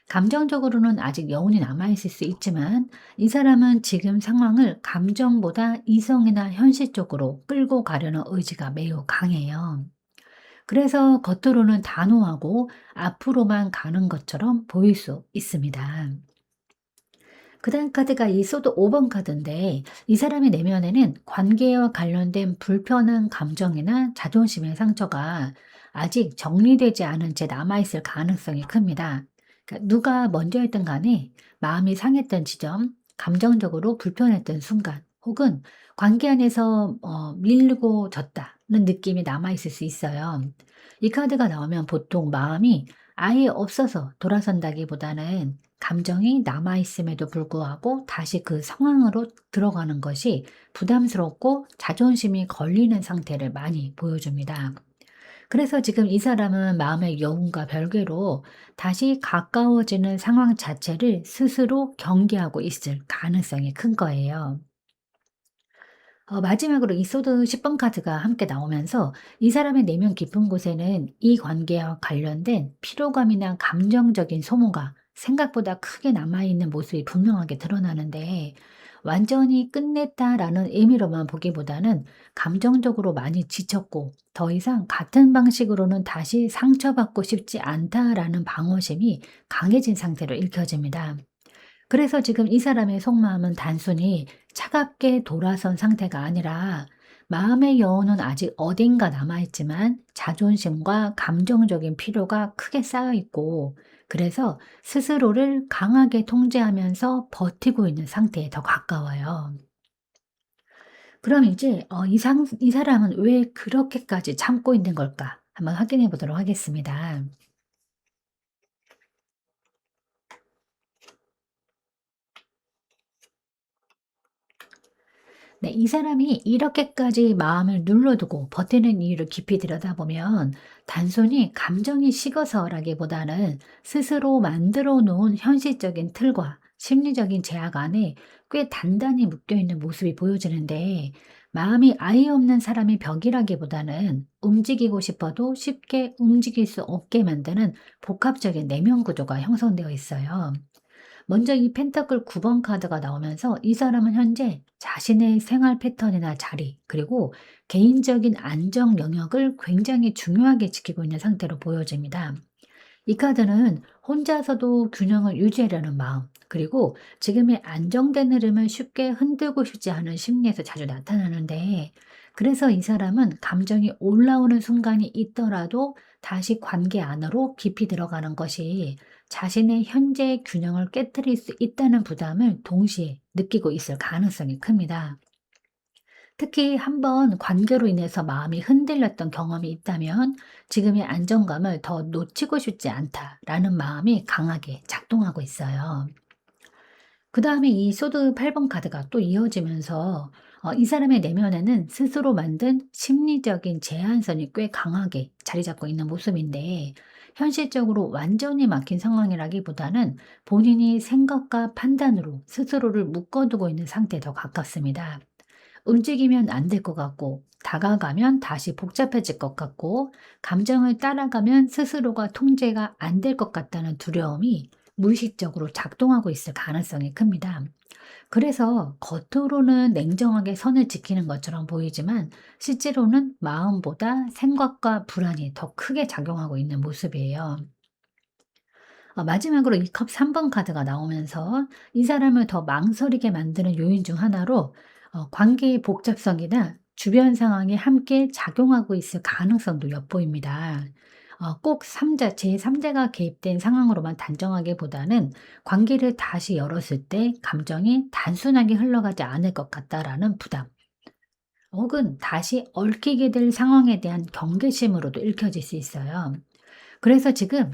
감정적으로는 아직 여운이 남아있을 수 있지만, 이 사람은 지금 상황을 감정보다 이성이나 현실 쪽으로 끌고 가려는 의지가 매우 강해요. 그래서 겉으로는 단호하고 앞으로만 가는 것처럼 보일 수 있습니다. 그 다음 카드가 이 소드 5번 카드인데, 이 사람의 내면에는 관계와 관련된 불편한 감정이나 자존심의 상처가 아직 정리되지 않은 채 남아있을 가능성이 큽니다. 그러니까 누가 먼저였든 간에 마음이 상했던 지점, 감정적으로 불편했던 순간, 혹은 관계 안에서 밀고 졌다는 느낌이 남아있을 수 있어요. 이 카드가 나오면 보통 마음이 아예 없어서 돌아선다기보다는 감정이 남아있음에도 불구하고 다시 그 상황으로 들어가는 것이 부담스럽고 자존심이 걸리는 상태를 많이 보여줍니다. 그래서 지금 이 사람은 마음의 여운과 별개로 다시 가까워지는 상황 자체를 스스로 경계하고 있을 가능성이 큰 거예요. 마지막으로 이 소드 10번 카드가 함께 나오면서 이 사람의 내면 깊은 곳에는 이 관계와 관련된 피로감이나 감정적인 소모가 생각보다 크게 남아있는 모습이 분명하게 드러나는데, 완전히 끝냈다라는 의미로만 보기보다는 감정적으로 많이 지쳤고 더 이상 같은 방식으로는 다시 상처받고 싶지 않다라는 방어심이 강해진 상태로 읽혀집니다. 그래서 지금 이 사람의 속마음은 단순히 차갑게 돌아선 상태가 아니라 마음의 여운은 아직 어딘가 남아있지만 자존심과 감정적인 피로가 크게 쌓여 있고 그래서 스스로를 강하게 통제하면서 버티고 있는 상태에 더 가까워요. 그럼 이제 이 사람은 왜 그렇게까지 참고 있는 걸까? 한번 확인해 보도록 하겠습니다. 네, 이 사람이 이렇게까지 마음을 눌러두고 버티는 이유를 깊이 들여다보면 단순히 감정이 식어서라기보다는 스스로 만들어 놓은 현실적인 틀과 심리적인 제약 안에 꽤 단단히 묶여 있는 모습이 보여지는데 마음이 아예 없는 사람의 벽이라기보다는 움직이고 싶어도 쉽게 움직일 수 없게 만드는 복합적인 내면 구조가 형성되어 있어요. 먼저 이 펜타클 9번 카드가 나오면서 이 사람은 현재 자신의 생활 패턴이나 자리, 그리고 개인적인 안정 영역을 굉장히 중요하게 지키고 있는 상태로 보여집니다. 이 카드는 혼자서도 균형을 유지하려는 마음, 그리고 지금의 안정된 흐름을 쉽게 흔들고 싶지 않은 심리에서 자주 나타나는데, 그래서 이 사람은 감정이 올라오는 순간이 있더라도 다시 관계 안으로 깊이 들어가는 것이 자신의 현재의 균형을 깨뜨릴 수 있다는 부담을 동시에 느끼고 있을 가능성이 큽니다. 특히 한번 관계로 인해서 마음이 흔들렸던 경험이 있다면 지금의 안정감을 더 놓치고 싶지 않다라는 마음이 강하게 작동하고 있어요. 그 다음에 이 소드 8번 카드가 또 이어지면서 이 사람의 내면에는 스스로 만든 심리적인 제한선이 꽤 강하게 자리 잡고 있는 모습인데 현실적으로 완전히 막힌 상황이라기보다는 본인이 생각과 판단으로 스스로를 묶어두고 있는 상태에 더 가깝습니다. 움직이면 안 될 것 같고, 다가가면 다시 복잡해질 것 같고, 감정을 따라가면 스스로가 통제가 안 될 것 같다는 두려움이 무의식적으로 작동하고 있을 가능성이 큽니다. 그래서 겉으로는 냉정하게 선을 지키는 것처럼 보이지만 실제로는 마음보다 생각과 불안이 더 크게 작용하고 있는 모습이에요. 마지막으로 이 컵 3번 카드가 나오면서 이 사람을 더 망설이게 만드는 요인 중 하나로 관계의 복잡성이나 주변 상황이 함께 작용하고 있을 가능성도 엿보입니다. 꼭 제3 자가 개입된 상황으로만 단정하기보다는 관계를 다시 열었을 때 감정이 단순하게 흘러가지 않을 것 같다라는 부담, 혹은 다시 얽히게 될 상황에 대한 경계심으로도 읽혀질 수 있어요. 그래서 지금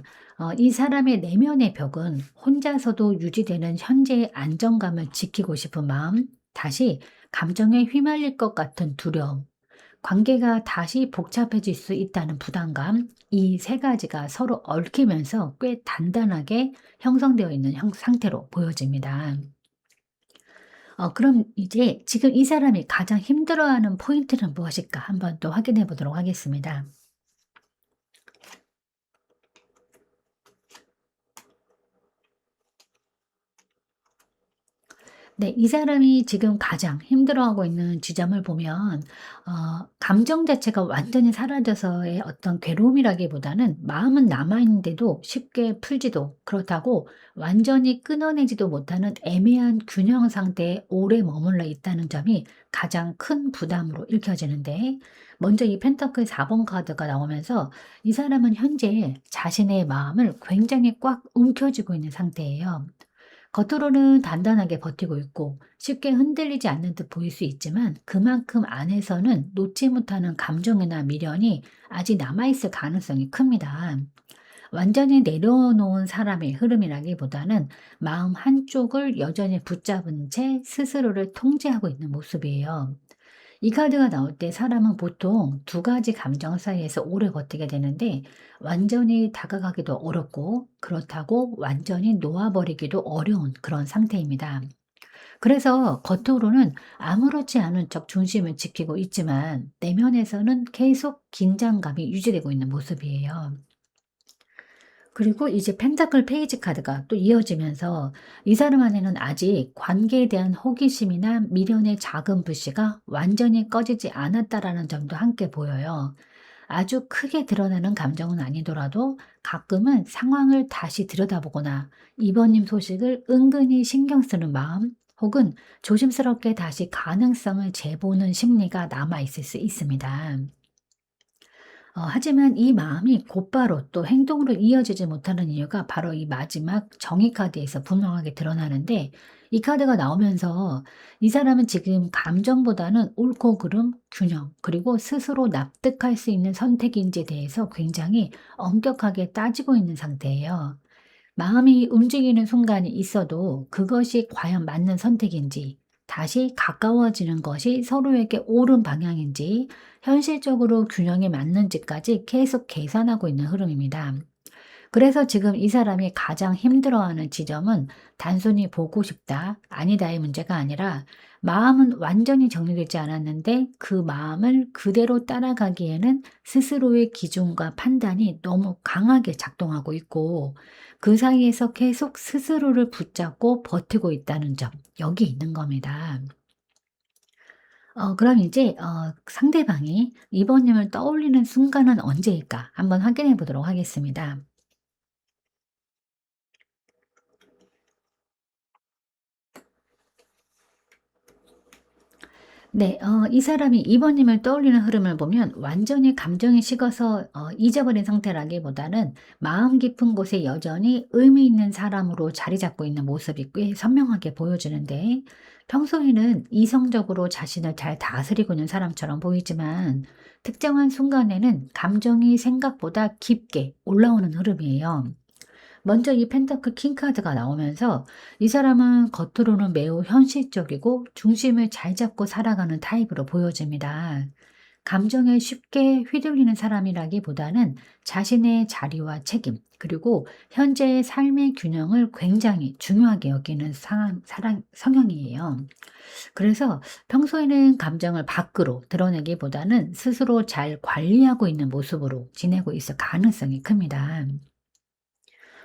이 사람의 내면의 벽은 혼자서도 유지되는 현재의 안정감을 지키고 싶은 마음, 다시 감정에 휘말릴 것 같은 두려움, 관계가 다시 복잡해질 수 있다는 부담감, 이 세 가지가 서로 얽히면서 꽤 단단하게 형성되어 있는 상태로 보여집니다. 그럼 이제 지금 이 사람이 가장 힘들어하는 포인트는 무엇일까? 한번 또 확인해 보도록 하겠습니다. 네. 이 사람이 지금 가장 힘들어하고 있는 지점을 보면 감정 자체가 완전히 사라져서의 어떤 괴로움이라기보다는 마음은 남아 있는데도 쉽게 풀지도 그렇다고 완전히 끊어내지도 못하는 애매한 균형 상태에 오래 머물러 있다는 점이 가장 큰 부담으로 읽혀지는데 먼저 이 펜터클 4번 카드가 나오면서 이 사람은 현재 자신의 마음을 굉장히 꽉 움켜쥐고 있는 상태예요. 겉으로는 단단하게 버티고 있고 쉽게 흔들리지 않는 듯 보일 수 있지만 그만큼 안에서는 놓지 못하는 감정이나 미련이 아직 남아있을 가능성이 큽니다. 완전히 내려놓은 사람의 흐름이라기보다는 마음 한쪽을 여전히 붙잡은 채 스스로를 통제하고 있는 모습이에요. 이 카드가 나올 때 사람은 보통 두 가지 감정 사이에서 오래 버티게 되는데 완전히 다가가기도 어렵고 그렇다고 완전히 놓아버리기도 어려운 그런 상태입니다. 그래서 겉으로는 아무렇지 않은 척 중심을 지키고 있지만 내면에서는 계속 긴장감이 유지되고 있는 모습이에요. 그리고 이제 펜타클 페이지 카드가 또 이어지면서 이 사람 안에는 아직 관계에 대한 호기심이나 미련의 작은 불씨가 완전히 꺼지지 않았다라는 점도 함께 보여요. 아주 크게 드러나는 감정은 아니더라도 가끔은 상황을 다시 들여다보거나 이번님 소식을 은근히 신경 쓰는 마음 혹은 조심스럽게 다시 가능성을 재보는 심리가 남아 있을 수 있습니다. 하지만 이 마음이 곧바로 또 행동으로 이어지지 못하는 이유가 바로 이 마지막 정의 카드에서 분명하게 드러나는데 이 카드가 나오면서 이 사람은 지금 감정보다는 옳고 그름, 균형, 그리고 스스로 납득할 수 있는 선택인지에 대해서 굉장히 엄격하게 따지고 있는 상태예요. 마음이 움직이는 순간이 있어도 그것이 과연 맞는 선택인지, 다시 가까워지는 것이 서로에게 옳은 방향인지, 현실적으로 균형에 맞는지까지 계속 계산하고 있는 흐름입니다. 그래서 지금 이 사람이 가장 힘들어하는 지점은 단순히 보고 싶다, 아니다의 문제가 아니라 마음은 완전히 정리되지 않았는데 그 마음을 그대로 따라가기에는 스스로의 기준과 판단이 너무 강하게 작동하고 있고 그 사이에서 계속 스스로를 붙잡고 버티고 있다는 점, 여기 있는 겁니다. 그럼 이제 상대방이 이번님을 떠올리는 순간은 언제일까? 한번 확인해 보도록 하겠습니다. 네. 이 사람이 2번 님을 떠올리는 흐름을 보면 완전히 감정이 식어서 잊어버린 상태라기보다는 마음 깊은 곳에 여전히 의미 있는 사람으로 자리 잡고 있는 모습이 꽤 선명하게 보여지는데 평소에는 이성적으로 자신을 잘 다스리고 있는 사람처럼 보이지만 특정한 순간에는 감정이 생각보다 깊게 올라오는 흐름이에요. 먼저 이 펜타클 킹 카드가 나오면서 이 사람은 겉으로는 매우 현실적이고 중심을 잘 잡고 살아가는 타입으로 보여집니다. 감정에 쉽게 휘둘리는 사람이라기보다는 자신의 자리와 책임, 그리고 현재의 삶의 균형을 굉장히 중요하게 여기는 성향이에요. 그래서 평소에는 감정을 밖으로 드러내기보다는 스스로 잘 관리하고 있는 모습으로 지내고 있을 가능성이 큽니다.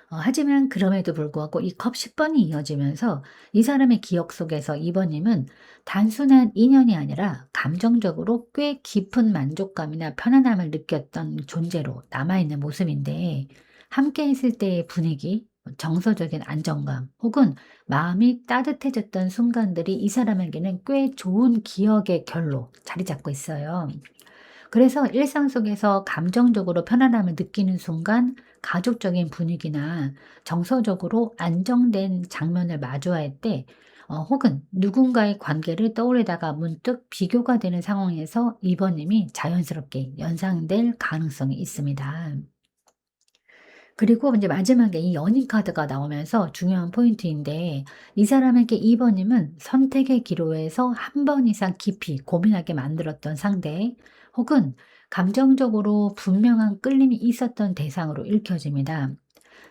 하지만 그럼에도 불구하고 이 컵 10 번이 이어지면서 이 사람의 기억 속에서 2 번님은 단순한 인연이 아니라 감정적으로 꽤 깊은 만족감이나 편안함을 느꼈던 존재로 남아있는 모습인데 함께 있을 때의 분위기, 정서적인 안정감 혹은 마음이 따뜻해졌던 순간들이 이 사람에게는 꽤 좋은 기억의 결로 자리 잡고 있어요. 그래서 일상 속에서 감정적으로 편안함을 느끼는 순간 가족적인 분위기나 정서적으로 안정된 장면을 마주할 때 혹은 누군가의 관계를 떠올리다가 문득 비교가 되는 상황에서 2 번님이 자연스럽게 연상될 가능성이 있습니다. 그리고 이제 마지막에 이 연인 카드가 나오면서 중요한 포인트인데 이 사람에게 2 번님은 선택의 기로에서 한 번 이상 깊이 고민하게 만들었던 상대 혹은 감정적으로 분명한 끌림이 있었던 대상으로 읽혀집니다.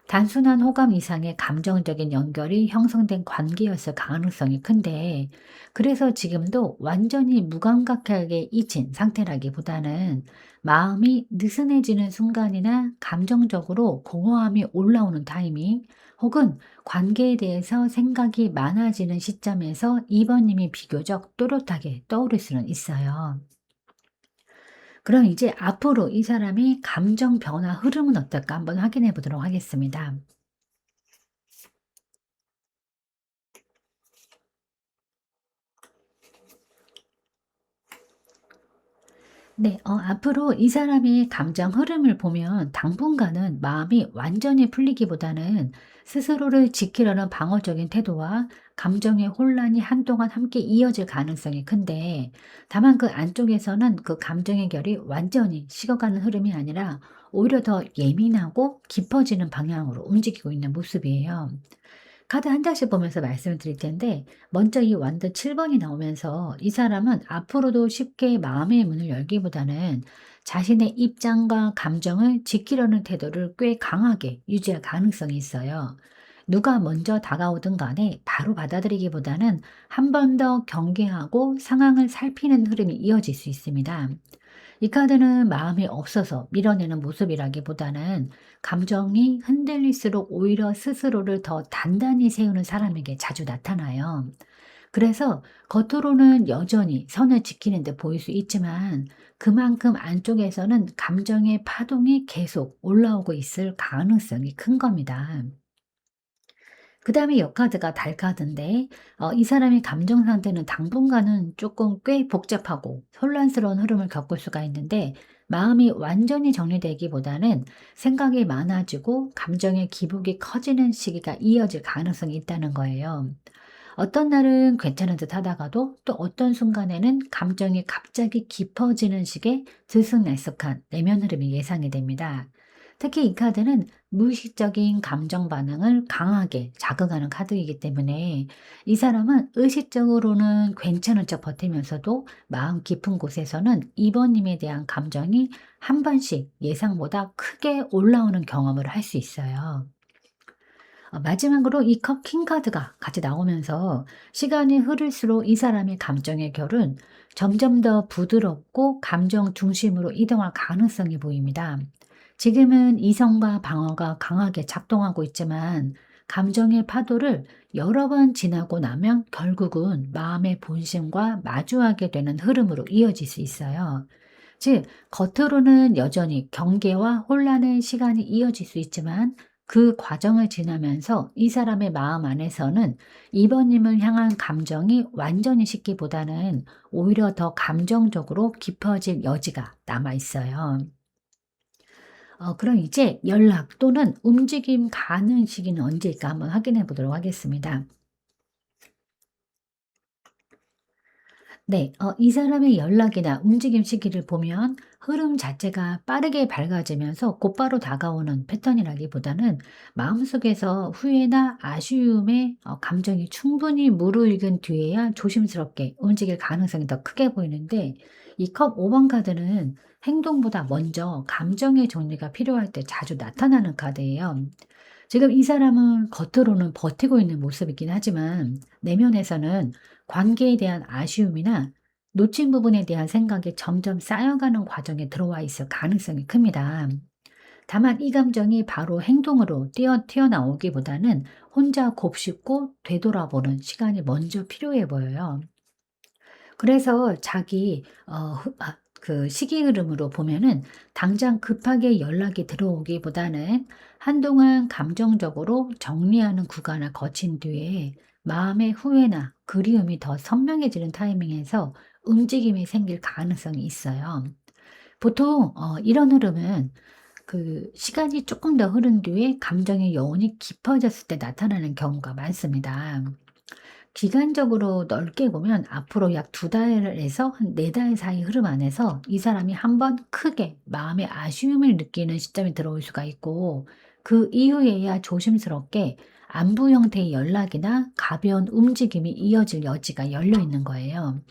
단순한 호감 이상의 감정적인 연결이 형성된 관계였을 가능성이 큰데, 그래서 지금도 완전히 무감각하게 잊힌 상태라기보다는 마음이 느슨해지는 순간이나 감정적으로 공허함이 올라오는 타이밍, 혹은 관계에 대해서 생각이 많아지는 시점에서 2번님이 비교적 또렷하게 떠오를 수는 있어요. 그럼 이제 앞으로 이 사람의 감정 변화 흐름은 어떨까 한번 확인해 보도록 하겠습니다. 네. 앞으로 이 사람의 감정 흐름을 보면 당분간은 마음이 완전히 풀리기보다는 스스로를 지키려는 방어적인 태도와 감정의 혼란이 한동안 함께 이어질 가능성이 큰데, 다만 그 안쪽에서는 그 감정의 결이 완전히 식어가는 흐름이 아니라 오히려 더 예민하고 깊어지는 방향으로 움직이고 있는 모습이에요. 카드 한 장씩 보면서 말씀을 드릴 텐데 먼저 이 완드 7 번이 나오면서 이 사람은 앞으로도 쉽게 마음의 문을 열기보다는 자신의 입장과 감정을 지키려는 태도를 꽤 강하게 유지할 가능성이 있어요. 누가 먼저 다가오든 간에 바로 받아들이기보다는 한 번 더 경계하고 상황을 살피는 흐름이 이어질 수 있습니다. 이 카드는 마음이 없어서 밀어내는 모습이라기보다는 감정이 흔들릴수록 오히려 스스로를 더 단단히 세우는 사람에게 자주 나타나요. 그래서 겉으로는 여전히 선을 지키는 데 보일 수 있지만 그만큼 안쪽에서는 감정의 파동이 계속 올라오고 있을 가능성이 큰 겁니다. 그다음에 역 카드가 달 카드인데 이 사람의 감정 상태는 당분간은 조금 꽤 복잡하고 혼란스러운 흐름을 겪을 수가 있는데 마음이 완전히 정리되기보다는 생각이 많아지고 감정의 기복이 커지는 시기가 이어질 가능성이 있다는 거예요. 어떤 날은 괜찮은 듯 하다가도 또 어떤 순간에는 감정이 갑자기 깊어지는 식의 들쑥날쑥한 내면 흐름이 예상이 됩니다. 특히 이 카드는 무의식적인 감정 반응을 강하게 자극하는 카드이기 때문에 이 사람은 의식적으로는 괜찮은 척 버티면서도 마음 깊은 곳에서는 이번님에 대한 감정이 한 번씩 예상보다 크게 올라오는 경험을 할 수 있어요. 마지막으로 이 컵 킹 카드가 같이 나오면서 시간이 흐를수록 이 사람의 감정의 결은 점점 더 부드럽고 감정 중심으로 이동할 가능성이 보입니다. 지금은 이성과 방어가 강하게 작동하고 있지만 감정의 파도를 여러 번 지나고 나면 결국은 마음의 본심과 마주하게 되는 흐름으로 이어질 수 있어요. 즉, 겉으로는 여전히 경계와 혼란의 시간이 이어질 수 있지만 그 과정을 지나면서 이 사람의 마음 안에서는 이번님을 향한 감정이 완전히 식기보다는 오히려 더 감정적으로 깊어질 여지가 남아 있어요. 그럼 이제 연락 또는 움직임 가능 시기는 언제일까 한번 확인해 보도록 하겠습니다. 네. 이 사람의 연락이나 움직임 시기를 보면 흐름 자체가 빠르게 밝아지면서 곧바로 다가오는 패턴이라기보다는 마음속에서 후회나 아쉬움의 감정이 충분히 무르익은 뒤에야 조심스럽게 움직일 가능성이 더 크게 보이는데 이 컵 5번 카드는 행동보다 먼저 감정의 정리가 필요할 때 자주 나타나는 카드예요. 지금 이 사람은 겉으로는 버티고 있는 모습이긴 하지만 내면에서는 관계에 대한 아쉬움이나 놓친 부분에 대한 생각이 점점 쌓여가는 과정에 들어와 있을 가능성이 큽니다. 다만 이 감정이 바로 행동으로 튀어나오기보다는 혼자 곱씹고 되돌아보는 시간이 먼저 필요해 보여요. 그래서 자기 그 시기 흐름으로 보면은 당장 급하게 연락이 들어오기보다는 한동안 감정적으로 정리하는 구간을 거친 뒤에 마음의 후회나 그리움이 더 선명해지는 타이밍에서 움직임이 생길 가능성이 있어요. 보통 이런 흐름은 그 시간이 조금 더 흐른 뒤에 감정의 여운이 깊어졌을 때 나타나는 경우가 많습니다. 기간적으로 넓게 보면 앞으로 약 2달에서 한 4달 사이 흐름 안에서 이 사람이 한번 크게 마음의 아쉬움을 느끼는 시점이 들어올 수가 있고 그 이후에야 조심스럽게 안부 형태의 연락이나 가벼운 움직임이 이어질 여지가 열려 있는 거예요.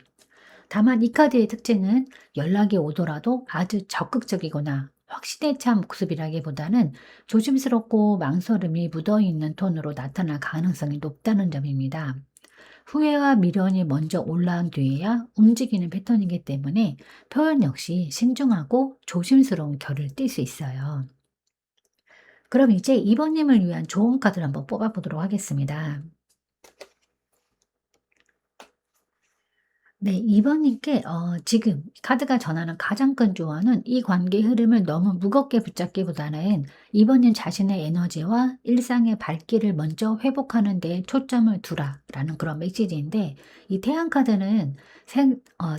다만 이 카드의 특징은 연락이 오더라도 아주 적극적이거나 확신에 찬 모습이라기보다는 조심스럽고 망설임이 묻어 있는 톤으로 나타날 가능성이 높다는 점입니다. 후회와 미련이 먼저 올라온 뒤에야 움직이는 패턴이기 때문에 표현 역시 신중하고 조심스러운 결을 띌 수 있어요. 그럼 이제 이번님을 위한 좋은 카드를 한번 뽑아보도록 하겠습니다. 네, 이번님께 지금 카드가 전하는 가장 큰 조언은 이 관계 흐름을 너무 무겁게 붙잡기보다는 이번님 자신의 에너지와 일상의 발길을 먼저 회복하는 데 초점을 두라라는 그런 메시지인데 이 태양 카드는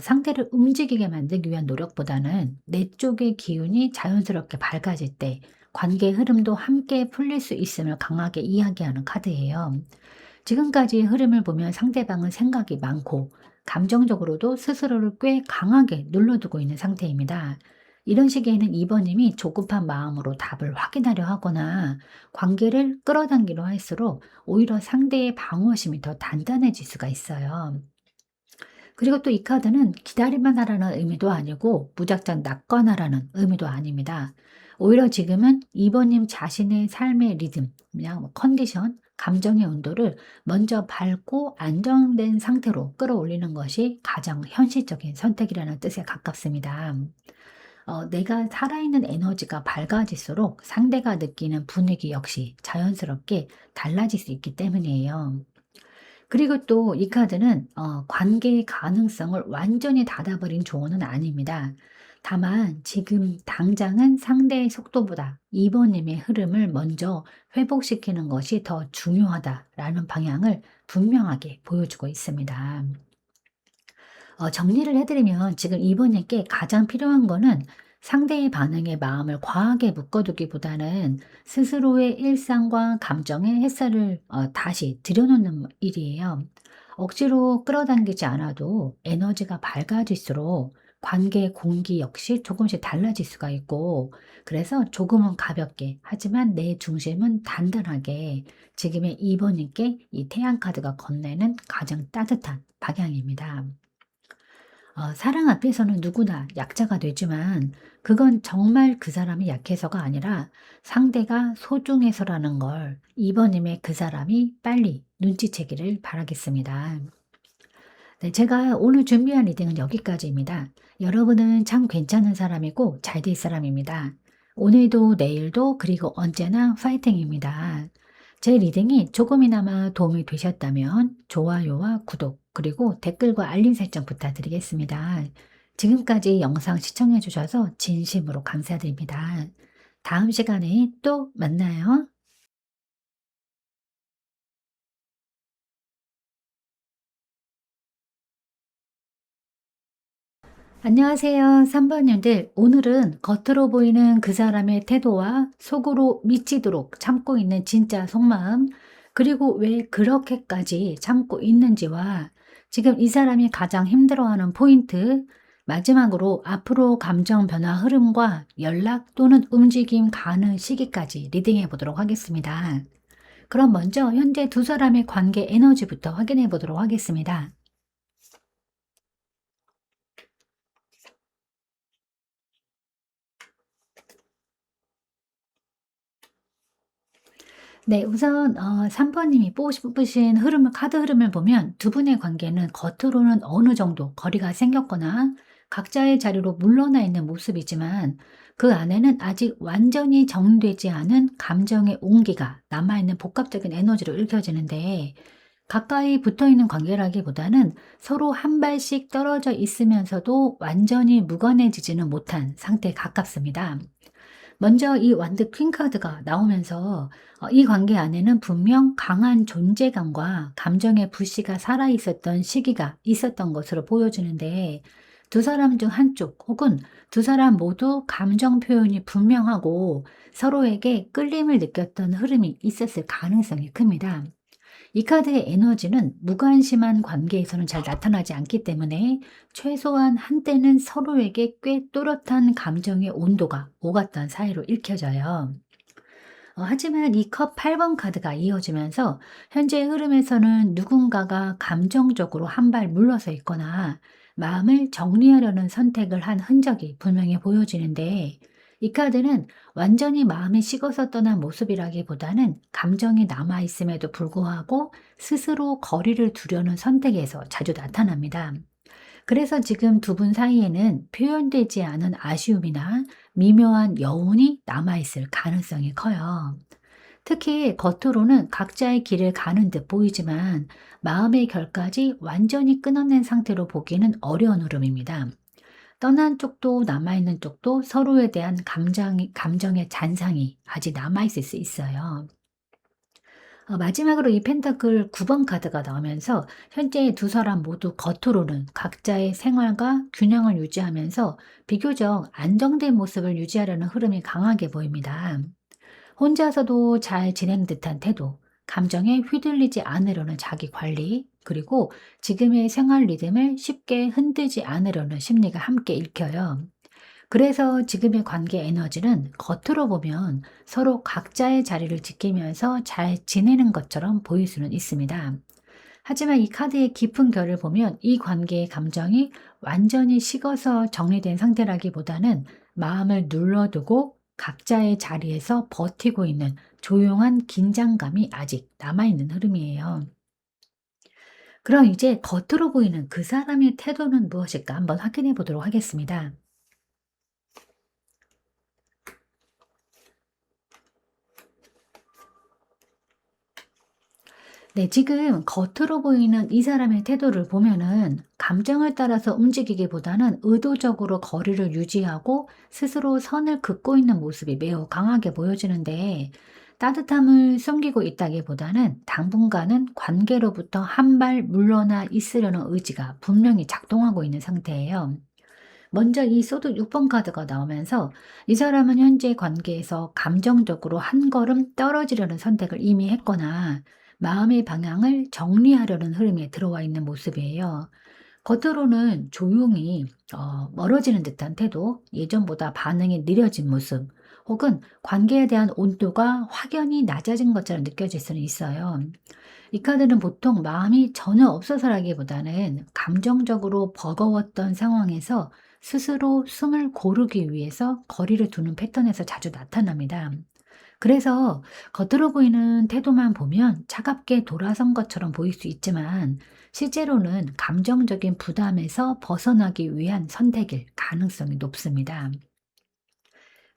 상대를 움직이게 만들기 위한 노력보다는 내 쪽의 기운이 자연스럽게 밝아질 때 관계 흐름도 함께 풀릴 수 있음을 강하게 이야기하는 카드예요. 지금까지의 흐름을 보면 상대방은 생각이 많고 감정적으로도 스스로를 꽤 강하게 눌러두고 있는 상태입니다. 이런 시기에는 2번님이 조급한 마음으로 답을 확인하려 하거나 관계를 끌어당기려 할수록 오히려 상대의 방어심이 더 단단해질 수가 있어요. 그리고 또 이 카드는 기다릴만 하라는 의미도 아니고 무작정 낙관하라는 의미도 아닙니다. 오히려 지금은 2번님 자신의 삶의 리듬, 그냥 컨디션, 감정의 온도를 먼저 밝고 안정된 상태로 끌어올리는 것이 가장 현실적인 선택이라는 뜻에 가깝습니다. 내가 살아있는 에너지가 밝아질수록 상대가 느끼는 분위기 역시 자연스럽게 달라질 수 있기 때문이에요. 그리고 또 이 카드는 관계의 가능성을 완전히 닫아버린 조언은 아닙니다. 다만 지금 당장은 상대의 속도보다 이번님의 흐름을 먼저 회복시키는 것이 더 중요하다라는 방향을 분명하게 보여주고 있습니다. 정리를 해드리면 지금 이번에게 가장 필요한 거는 상대의 반응에 마음을 과하게 묶어두기보다는 스스로의 일상과 감정에 햇살을 다시 들여놓는 일이에요. 억지로 끌어당기지 않아도 에너지가 밝아질수록 관계 공기 역시 조금씩 달라질 수가 있고, 그래서 조금은 가볍게 하지만 내 중심은 단단하게 지금의 이번님께 이 태양 카드가 건네는 가장 따뜻한 방향입니다. 사랑 앞에서는 누구나 약자가 되지만 그건 정말 그 사람이 약해서가 아니라 상대가 소중해서라는 걸 이번님의 그 사람이 빨리 눈치채기를 바라겠습니다. 네, 제가 오늘 준비한 리딩은 여기까지입니다. 여러분은 참 괜찮은 사람이고 잘 될 사람입니다. 오늘도 내일도 그리고 언제나 파이팅입니다. 제 리딩이 조금이나마 도움이 되셨다면 좋아요와 구독 그리고 댓글과 알림 설정 부탁드리겠습니다. 지금까지 영상 시청해 주셔서 진심으로 감사드립니다. 다음 시간에 또 만나요. 안녕하세요. 3번님들. 오늘은 겉으로 보이는 그 사람의 태도와 속으로 미치도록 참고 있는 진짜 속마음, 그리고 왜 그렇게까지 참고 있는지와 지금 이 사람이 가장 힘들어하는 포인트, 마지막으로 앞으로 감정 변화 흐름과 연락 또는 움직임 가능 시기까지 리딩해 보도록 하겠습니다. 그럼 먼저 현재 두 사람의 관계 에너지부터 확인해 보도록 하겠습니다. 네, 우선 3번님이 뽑으신 흐름을 카드 흐름을 보면 두 분의 관계는 겉으로는 어느 정도 거리가 생겼거나 각자의 자리로 물러나 있는 모습이지만 그 안에는 아직 완전히 정리되지 않은 감정의 온기가 남아있는 복합적인 에너지로 읽혀지는데, 가까이 붙어 있는 관계라기보다는 서로 한 발씩 떨어져 있으면서도 완전히 무관해지지는 못한 상태에 가깝습니다. 먼저 이 완드 퀸 카드가 나오면서 이 관계 안에는 분명 강한 존재감과 감정의 불씨가 살아있었던 시기가 있었던 것으로 보여주는데, 두 사람 중 한쪽 혹은 두 사람 모두 감정 표현이 분명하고 서로에게 끌림을 느꼈던 흐름이 있었을 가능성이 큽니다. 이 카드의 에너지는 무관심한 관계에서는 잘 나타나지 않기 때문에 최소한 한때는 서로에게 꽤 또렷한 감정의 온도가 오갔던 사이로 읽혀져요. 하지만 이 컵 8번 카드가 이어지면서 현재 흐름에서는 누군가가 감정적으로 한 발 물러서 있거나 마음을 정리하려는 선택을 한 흔적이 분명히 보여지는데, 이 카드는 완전히 마음이 식어서 떠난 모습이라기보다는 감정이 남아있음에도 불구하고 스스로 거리를 두려는 선택에서 자주 나타납니다. 그래서 지금 두 분 사이에는 표현되지 않은 아쉬움이나 미묘한 여운이 남아있을 가능성이 커요. 특히 겉으로는 각자의 길을 가는 듯 보이지만 마음의 결까지 완전히 끊어낸 상태로 보기는 어려운 흐름입니다. 떠난 쪽도 남아있는 쪽도 서로에 대한 감정의 잔상이 아직 남아있을 수 있어요. 마지막으로 이 펜타클 9번 카드가 나오면서 현재 두 사람 모두 겉으로는 각자의 생활과 균형을 유지하면서 비교적 안정된 모습을 유지하려는 흐름이 강하게 보입니다. 혼자서도 잘 지내는 듯한 태도, 감정에 휘둘리지 않으려는 자기 관리, 그리고 지금의 생활 리듬을 쉽게 흔들지 않으려는 심리가 함께 읽혀요. 그래서 지금의 관계 에너지는 겉으로 보면 서로 각자의 자리를 지키면서 잘 지내는 것처럼 보일 수는 있습니다. 하지만 이 카드의 깊은 결을 보면 이 관계의 감정이 완전히 식어서 정리된 상태라기보다는 마음을 눌러두고 각자의 자리에서 버티고 있는 조용한 긴장감이 아직 남아있는 흐름이에요. 그럼 이제 겉으로 보이는 그 사람의 태도는 무엇일까 한번 확인해 보도록 하겠습니다. 네, 지금 겉으로 보이는 이 사람의 태도를 보면은 감정을 따라서 움직이기보다는 의도적으로 거리를 유지하고 스스로 선을 긋고 있는 모습이 매우 강하게 보여지는데, 따뜻함을 숨기고 있다기보다는 당분간은 관계로부터 한 발 물러나 있으려는 의지가 분명히 작동하고 있는 상태예요. 먼저 이 소드 6번 카드가 나오면서 이 사람은 현재 관계에서 감정적으로 한 걸음 떨어지려는 선택을 이미 했거나 마음의 방향을 정리하려는 흐름에 들어와 있는 모습이에요. 겉으로는 조용히 멀어지는 듯한 태도, 예전보다 반응이 느려진 모습, 혹은 관계에 대한 온도가 확연히 낮아진 것처럼 느껴질 수는 있어요. 이 카드는 보통 마음이 전혀 없어서라기보다는 감정적으로 버거웠던 상황에서 스스로 숨을 고르기 위해서 거리를 두는 패턴에서 자주 나타납니다. 그래서 겉으로 보이는 태도만 보면 차갑게 돌아선 것처럼 보일 수 있지만, 실제로는 감정적인 부담에서 벗어나기 위한 선택일 가능성이 높습니다.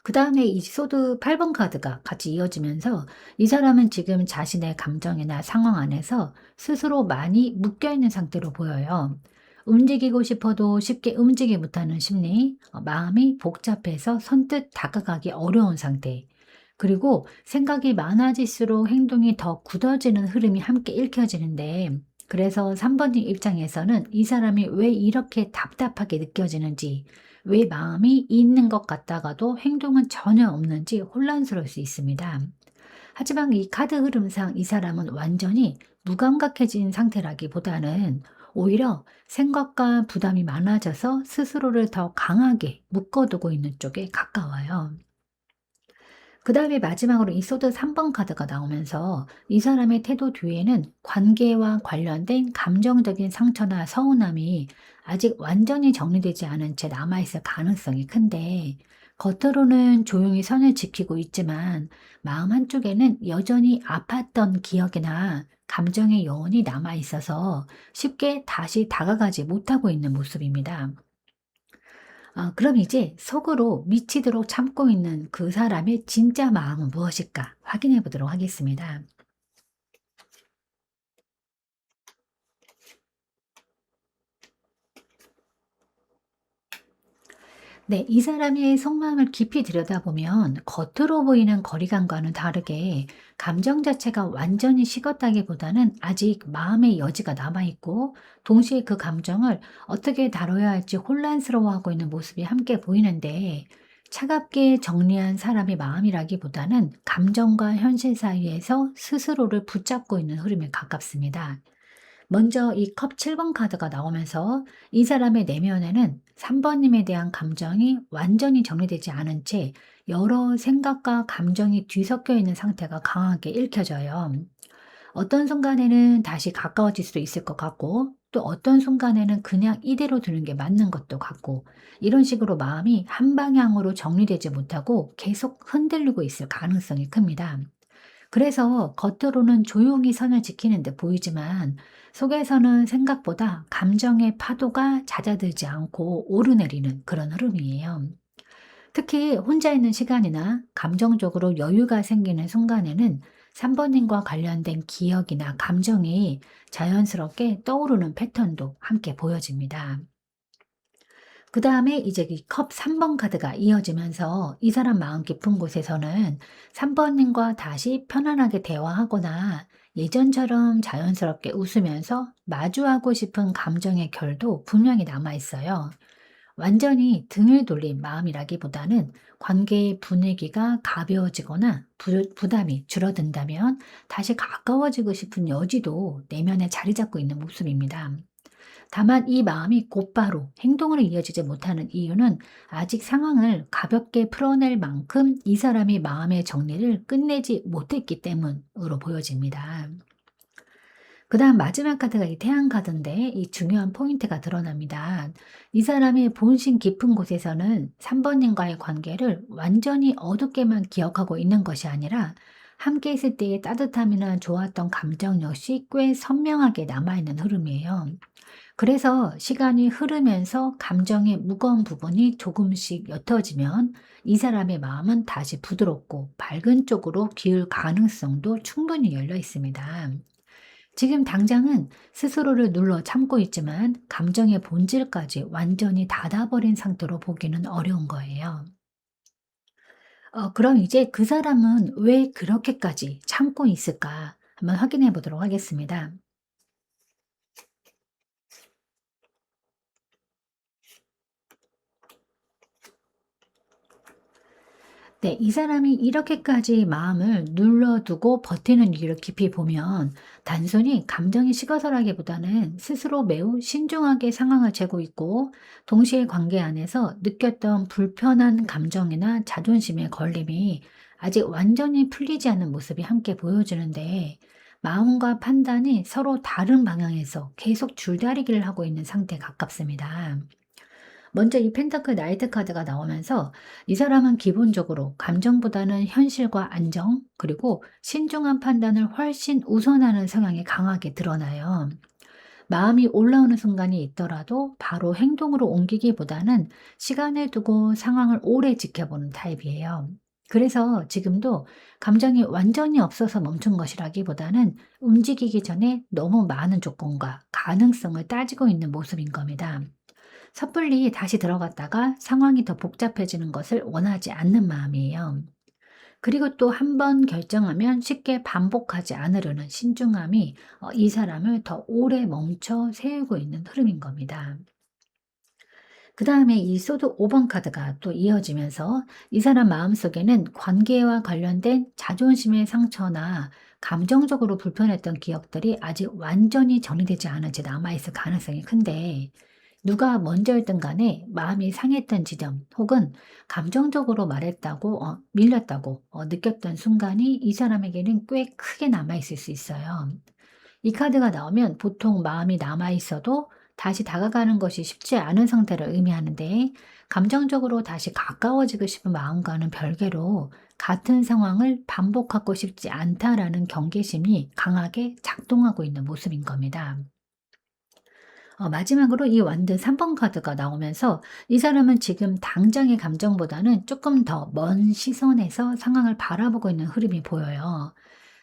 그 다음에 이 소드 8번 카드가 같이 이어지면서 이 사람은 지금 자신의 감정이나 상황 안에서 스스로 많이 묶여 있는 상태로 보여요. 움직이고 싶어도 쉽게 움직이지 못하는 심리, 마음이 복잡해서 선뜻 다가가기 어려운 상태, 그리고 생각이 많아질수록 행동이 더 굳어지는 흐름이 함께 읽혀지는데, 그래서 3번님 입장에서는 이 사람이 왜 이렇게 답답하게 느껴지는지, 왜 마음이 있는 것 같다가도 행동은 전혀 없는지 혼란스러울 수 있습니다. 하지만 이 카드 흐름상 이 사람은 완전히 무감각해진 상태라기보다는 오히려 생각과 부담이 많아져서 스스로를 더 강하게 묶어두고 있는 쪽에 가까워요. 그 다음에 마지막으로 이 소드 3번 카드가 나오면서 이 사람의 태도 뒤에는 관계와 관련된 감정적인 상처나 서운함이 아직 완전히 정리되지 않은 채 남아있을 가능성이 큰데, 겉으로는 조용히 선을 지키고 있지만 마음 한쪽에는 여전히 아팠던 기억이나 감정의 여운이 남아있어서 쉽게 다시 다가가지 못하고 있는 모습입니다. 그럼 이제 속으로 미치도록 참고 있는 그 사람의 진짜 마음은 무엇일까 확인해 보도록 하겠습니다. 네, 이 사람의 속마음을 깊이 들여다보면 겉으로 보이는 거리감과는 다르게 감정 자체가 완전히 식었다기보다는 아직 마음의 여지가 남아있고, 동시에 그 감정을 어떻게 다뤄야 할지 혼란스러워하고 있는 모습이 함께 보이는데, 차갑게 정리한 사람의 마음이라기보다는 감정과 현실 사이에서 스스로를 붙잡고 있는 흐름에 가깝습니다. 먼저 이 컵 7번 카드가 나오면서 이 사람의 내면에는 3번님에 대한 감정이 완전히 정리되지 않은 채 여러 생각과 감정이 뒤섞여 있는 상태가 강하게 읽혀져요. 어떤 순간에는 다시 가까워질 수도 있을 것 같고, 또 어떤 순간에는 그냥 이대로 두는 게 맞는 것도 같고, 이런 식으로 마음이 한 방향으로 정리되지 못하고 계속 흔들리고 있을 가능성이 큽니다. 그래서 겉으로는 조용히 선을 지키는 듯 보이지만 속에서는 생각보다 감정의 파도가 잦아들지 않고 오르내리는 그런 흐름이에요. 특히 혼자 있는 시간이나 감정적으로 여유가 생기는 순간에는 3번님과 관련된 기억이나 감정이 자연스럽게 떠오르는 패턴도 함께 보여집니다. 그 다음에 이제 이 컵 3번 카드가 이어지면서 이 사람 마음 깊은 곳에서는 3번님과 다시 편안하게 대화하거나 예전처럼 자연스럽게 웃으면서 마주하고 싶은 감정의 결도 분명히 남아 있어요. 완전히 등을 돌린 마음이라기보다는 관계의 분위기가 가벼워지거나 부담이 줄어든다면 다시 가까워지고 싶은 여지도 내면에 자리 잡고 있는 모습입니다. 다만 이 마음이 곧바로 행동으로 이어지지 못하는 이유는 아직 상황을 가볍게 풀어낼 만큼 이 사람이 마음의 정리를 끝내지 못했기 때문으로 보여집니다. 그다음 마지막 카드가 이 태양 카드인데 이 중요한 포인트가 드러납니다. 이 사람의 본심 깊은 곳에서는 3 번님과의 관계를 완전히 어둡게만 기억하고 있는 것이 아니라 함께 있을 때의 따뜻함이나 좋았던 감정 역시 꽤 선명하게 남아있는 흐름이에요. 그래서 시간이 흐르면서 감정의 무거운 부분이 조금씩 옅어지면 이 사람의 마음은 다시 부드럽고 밝은 쪽으로 기울 가능성도 충분히 열려 있습니다. 지금 당장은 스스로를 눌러 참고 있지만 감정의 본질까지 완전히 닫아버린 상태로 보기는 어려운 거예요. 그럼 이제 그 사람은 왜 그렇게까지 참고 있을까? 한번 확인해 보도록 하겠습니다. 네, 이 사람이 이렇게까지 마음을 눌러두고 버티는 이유를 깊이 보면 단순히 감정이 식어서라기보다는 스스로 매우 신중하게 상황을 재고 있고 동시에 관계 안에서 느꼈던 불편한 감정이나 자존심의 걸림이 아직 완전히 풀리지 않은 모습이 함께 보여주는데 마음과 판단이 서로 다른 방향에서 계속 줄다리기를 하고 있는 상태에 가깝습니다. 먼저 이 펜타클 나이트 카드가 나오면서 이 사람은 기본적으로 감정보다는 현실과 안정, 그리고 신중한 판단을 훨씬 우선하는 성향이 강하게 드러나요. 마음이 올라오는 순간이 있더라도 바로 행동으로 옮기기보다는 시간을 두고 상황을 오래 지켜보는 타입이에요. 그래서 지금도 감정이 완전히 없어서 멈춘 것이라기보다는 움직이기 전에 너무 많은 조건과 가능성을 따지고 있는 모습인 겁니다. 섣불리 다시 들어갔다가 상황이 더 복잡해지는 것을 원하지 않는 마음이에요. 그리고 또 한 번 결정하면 쉽게 반복하지 않으려는 신중함이 이 사람을 더 오래 멈춰 세우고 있는 흐름인 겁니다. 그 다음에 이 소드 5번 카드가 또 이어지면서 이 사람 마음속에는 관계와 관련된 자존심의 상처나 감정적으로 불편했던 기억들이 아직 완전히 정리되지 않은 채 남아있을 가능성이 큰데 누가 먼저였든 간에 마음이 상했던 지점 혹은 감정적으로 말했다고 밀렸다고 느꼈던 순간이 이 사람에게는 꽤 크게 남아 있을 수 있어요. 이 카드가 나오면 보통 마음이 남아 있어도 다시 다가가는 것이 쉽지 않은 상태를 의미하는데 감정적으로 다시 가까워지고 싶은 마음과는 별개로 같은 상황을 반복하고 싶지 않다라는 경계심이 강하게 작동하고 있는 모습인 겁니다. 마지막으로 이 완드 3번 카드가 나오면서 이 사람은 지금 당장의 감정보다는 조금 더 먼 시선에서 상황을 바라보고 있는 흐름이 보여요.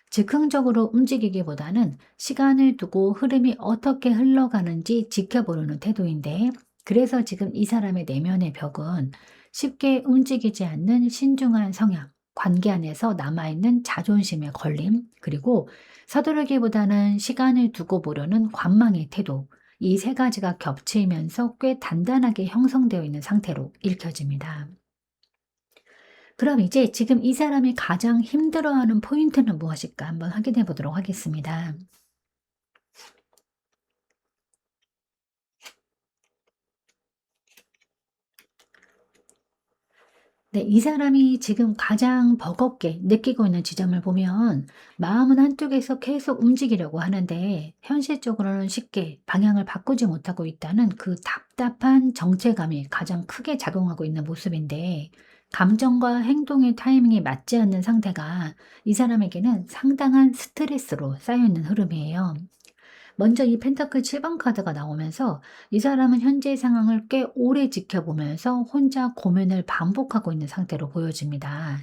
즉흥적으로 움직이기보다는 시간을 두고 흐름이 어떻게 흘러가는지 지켜보려는 태도인데, 그래서 지금 이 사람의 내면의 벽은 쉽게 움직이지 않는 신중한 성향, 관계 안에서 남아있는 자존심의 걸림, 그리고 서두르기보다는 시간을 두고 보려는 관망의 태도, 이 세 가지가 겹치면서 꽤 단단하게 형성되어 있는 상태로 읽혀집니다. 그럼 이제 지금 이 사람이 가장 힘들어하는 포인트는 무엇일까 한번 확인해 보도록 하겠습니다. 네, 이 사람이 지금 가장 버겁게 느끼고 있는 지점을 보면 마음은 한쪽에서 계속 움직이려고 하는데 현실적으로는 쉽게 방향을 바꾸지 못하고 있다는 그 답답한 정체감이 가장 크게 작용하고 있는 모습인데 감정과 행동의 타이밍이 맞지 않는 상태가 이 사람에게는 상당한 스트레스로 쌓여 있는 흐름이에요. 먼저 이 펜타클 7번 카드가 나오면서 이 사람은 현재 상황을 꽤 오래 지켜보면서 혼자 고민을 반복하고 있는 상태로 보여집니다.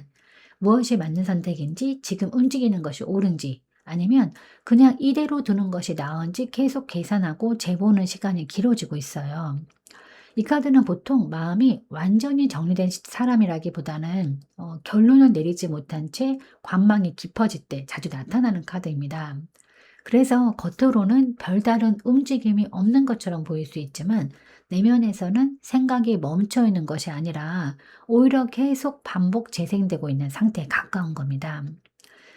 무엇이 맞는 선택인지, 지금 움직이는 것이 옳은지, 아니면 그냥 이대로 두는 것이 나은지 계속 계산하고 재보는 시간이 길어지고 있어요. 이 카드는 보통 마음이 완전히 정리된 사람이라기보다는 결론을 내리지 못한 채 관망이 깊어질 때 자주 나타나는 카드입니다. 그래서 겉으로는 별다른 움직임이 없는 것처럼 보일 수 있지만 내면에서는 생각이 멈춰 있는 것이 아니라 오히려 계속 반복 재생되고 있는 상태에 가까운 겁니다.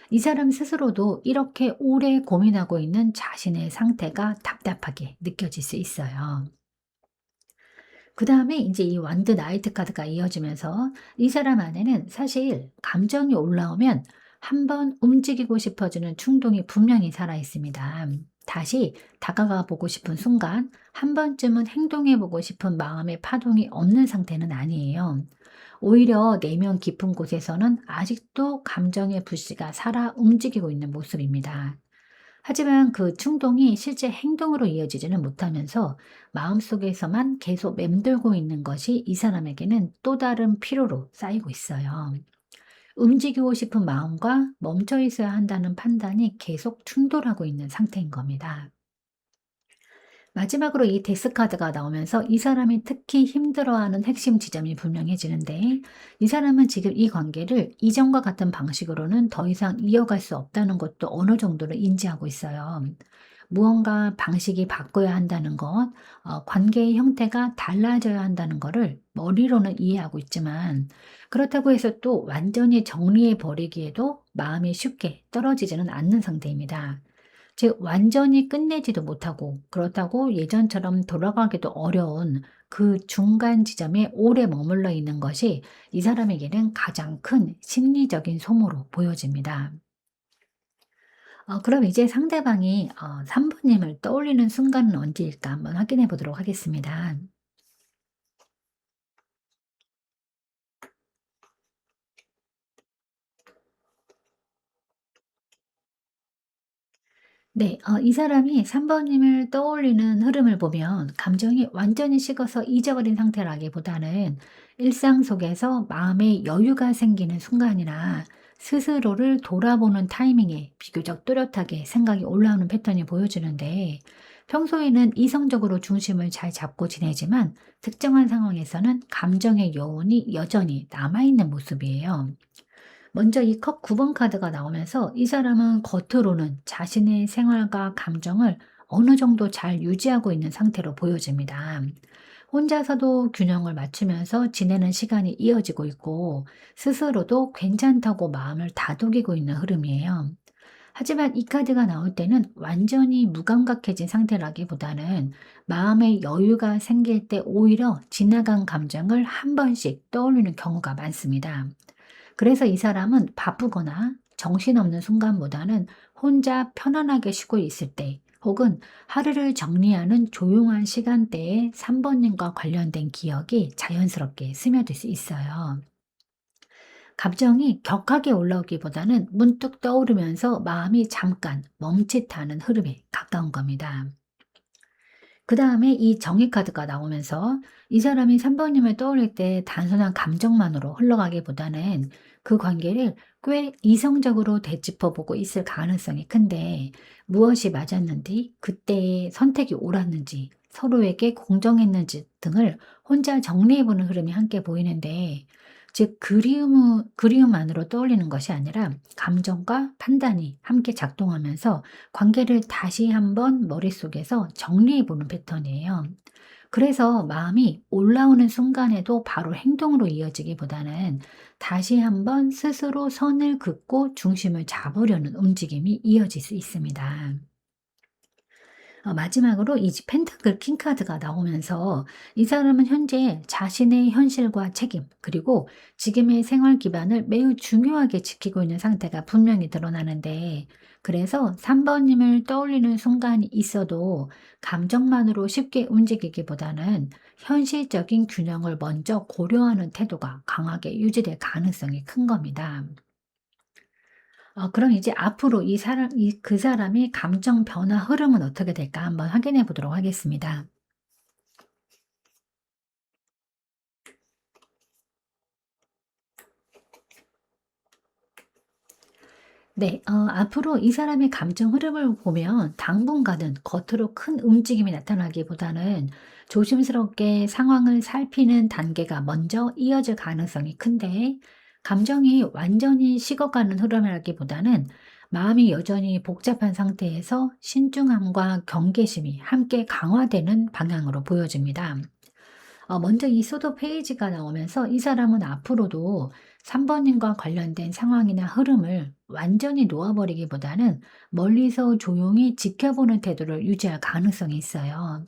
이 사람 스스로도 이렇게 오래 고민하고 있는 자신의 상태가 답답하게 느껴질 수 있어요. 그 다음에 이제 이 완드 나이트 카드가 이어지면서 이 사람 안에는 사실 감정이 올라오면 한번 움직이고 싶어지는 충동이 분명히 살아 있습니다. 다시 다가가 보고 싶은 순간, 한 번쯤은 행동해 보고 싶은 마음의 파동이 없는 상태는 아니에요. 오히려 내면 깊은 곳에서는 아직도 감정의 불씨가 살아 움직이고 있는 모습입니다. 하지만 그 충동이 실제 행동으로 이어지지는 못하면서 마음속에서만 계속 맴돌고 있는 것이 이 사람에게는 또 다른 피로로 쌓이고 있어요. 움직이고 싶은 마음과 멈춰 있어야 한다는 판단이 계속 충돌하고 있는 상태인 겁니다. 마지막으로 이 데스카드가 나오면서 이 사람이 특히 힘들어하는 핵심 지점이 분명해지는데, 이 사람은 지금 이 관계를 이전과 같은 방식으로는 더 이상 이어갈 수 없다는 것도 어느 정도로 인지하고 있어요. 무언가 방식이 바꿔야 한다는 것, 관계의 형태가 달라져야 한다는 것을 머리로는 이해하고 있지만, 그렇다고 해서 또 완전히 정리해 버리기에도 마음이 쉽게 떨어지지는 않는 상태입니다. 즉 완전히 끝내지도 못하고, 그렇다고 예전처럼 돌아가기도 어려운 그 중간 지점에 오래 머물러 있는 것이 이 사람에게는 가장 큰 심리적인 소모로 보여집니다. 그럼 이제 상대방이 3 번님을 떠올리는 순간은 언제일까 한번 확인해 보도록 하겠습니다. 네. 이 사람이 3 번님을 떠올리는 흐름을 보면 감정이 완전히 식어서 잊어버린 상태라기보다는 일상 속에서 마음의 여유가 생기는 순간이나 스스로를 돌아보는 타이밍에 비교적 뚜렷하게 생각이 올라오는 패턴이 보여지는데, 평소에는 이성적으로 중심을 잘 잡고 지내지만 특정한 상황에서는 감정의 여운이 여전히 남아있는 모습이에요. 먼저 이 컵 9번 카드가 나오면서 이 사람은 겉으로는 자신의 생활과 감정을 어느 정도 잘 유지하고 있는 상태로 보여집니다. 혼자서도 균형을 맞추면서 지내는 시간이 이어지고 있고, 스스로도 괜찮다고 마음을 다독이고 있는 흐름이에요. 하지만 이 카드가 나올 때는 완전히 무감각해진 상태라기보다는 마음의 여유가 생길 때 오히려 지나간 감정을 한 번씩 떠올리는 경우가 많습니다. 그래서 이 사람은 바쁘거나 정신없는 순간보다는 혼자 편안하게 쉬고 있을 때, 혹은 하루를 정리하는 조용한 시간대에 3번님과 관련된 기억이 자연스럽게 스며들 수 있어요. 감정이 격하게 올라오기보다는 문득 떠오르면서 마음이 잠깐 멈칫하는 흐름에 가까운 겁니다. 그 다음에 이 정의 카드가 나오면서 이 사람이 3 번님을 떠올릴 때 단순한 감정만으로 흘러가기보다는 그 관계를 꽤 이성적으로 되짚어 보고 있을 가능성이 큰데, 무엇이 맞았는지, 그때의 선택이 옳았는지, 서로에게 공정했는지 등을 혼자 정리해 보는 흐름이 함께 보이는데, 즉 그리움만으로 떠올리는 것이 아니라 감정과 판단이 함께 작동하면서 관계를 다시 한번 머릿속에서 정리해 보는 패턴이에요. 그래서 마음이 올라오는 순간에도 바로 행동으로 이어지기보다는 다시 한번 스스로 선을 긋고 중심을 잡으려는 움직임이 이어질 수 있습니다. 마지막으로 이 펜타클 킹 카드가 나오면서 이 사람은 현재 자신의 현실과 책임, 그리고 지금의 생활 기반을 매우 중요하게 지키고 있는 상태가 분명히 드러나는데, 그래서 3 번님을 떠올리는 순간이 있어도 감정만으로 쉽게 움직이기보다는 현실적인 균형을 먼저 고려하는 태도가 강하게 유지될 가능성이 큰 겁니다. 그럼 이제 앞으로 그 사람의 감정 변화 흐름은 어떻게 될까 한번 확인해 보도록 하겠습니다. 네. 앞으로 이 사람의 감정 흐름을 보면 당분간은 겉으로 큰 움직임이 나타나기보다는 조심스럽게 상황을 살피는 단계가 먼저 이어질 가능성이 큰데, 감정이 완전히 식어가는 흐름이라기보다는 마음이 여전히 복잡한 상태에서 신중함과 경계심이 함께 강화되는 방향으로 보여집니다. 먼저 이 소도 페이지가 나오면서 이 사람은 앞으로도 3 번님과 관련된 상황이나 흐름을 완전히 놓아버리기보다는 멀리서 조용히 지켜보는 태도를 유지할 가능성이 있어요.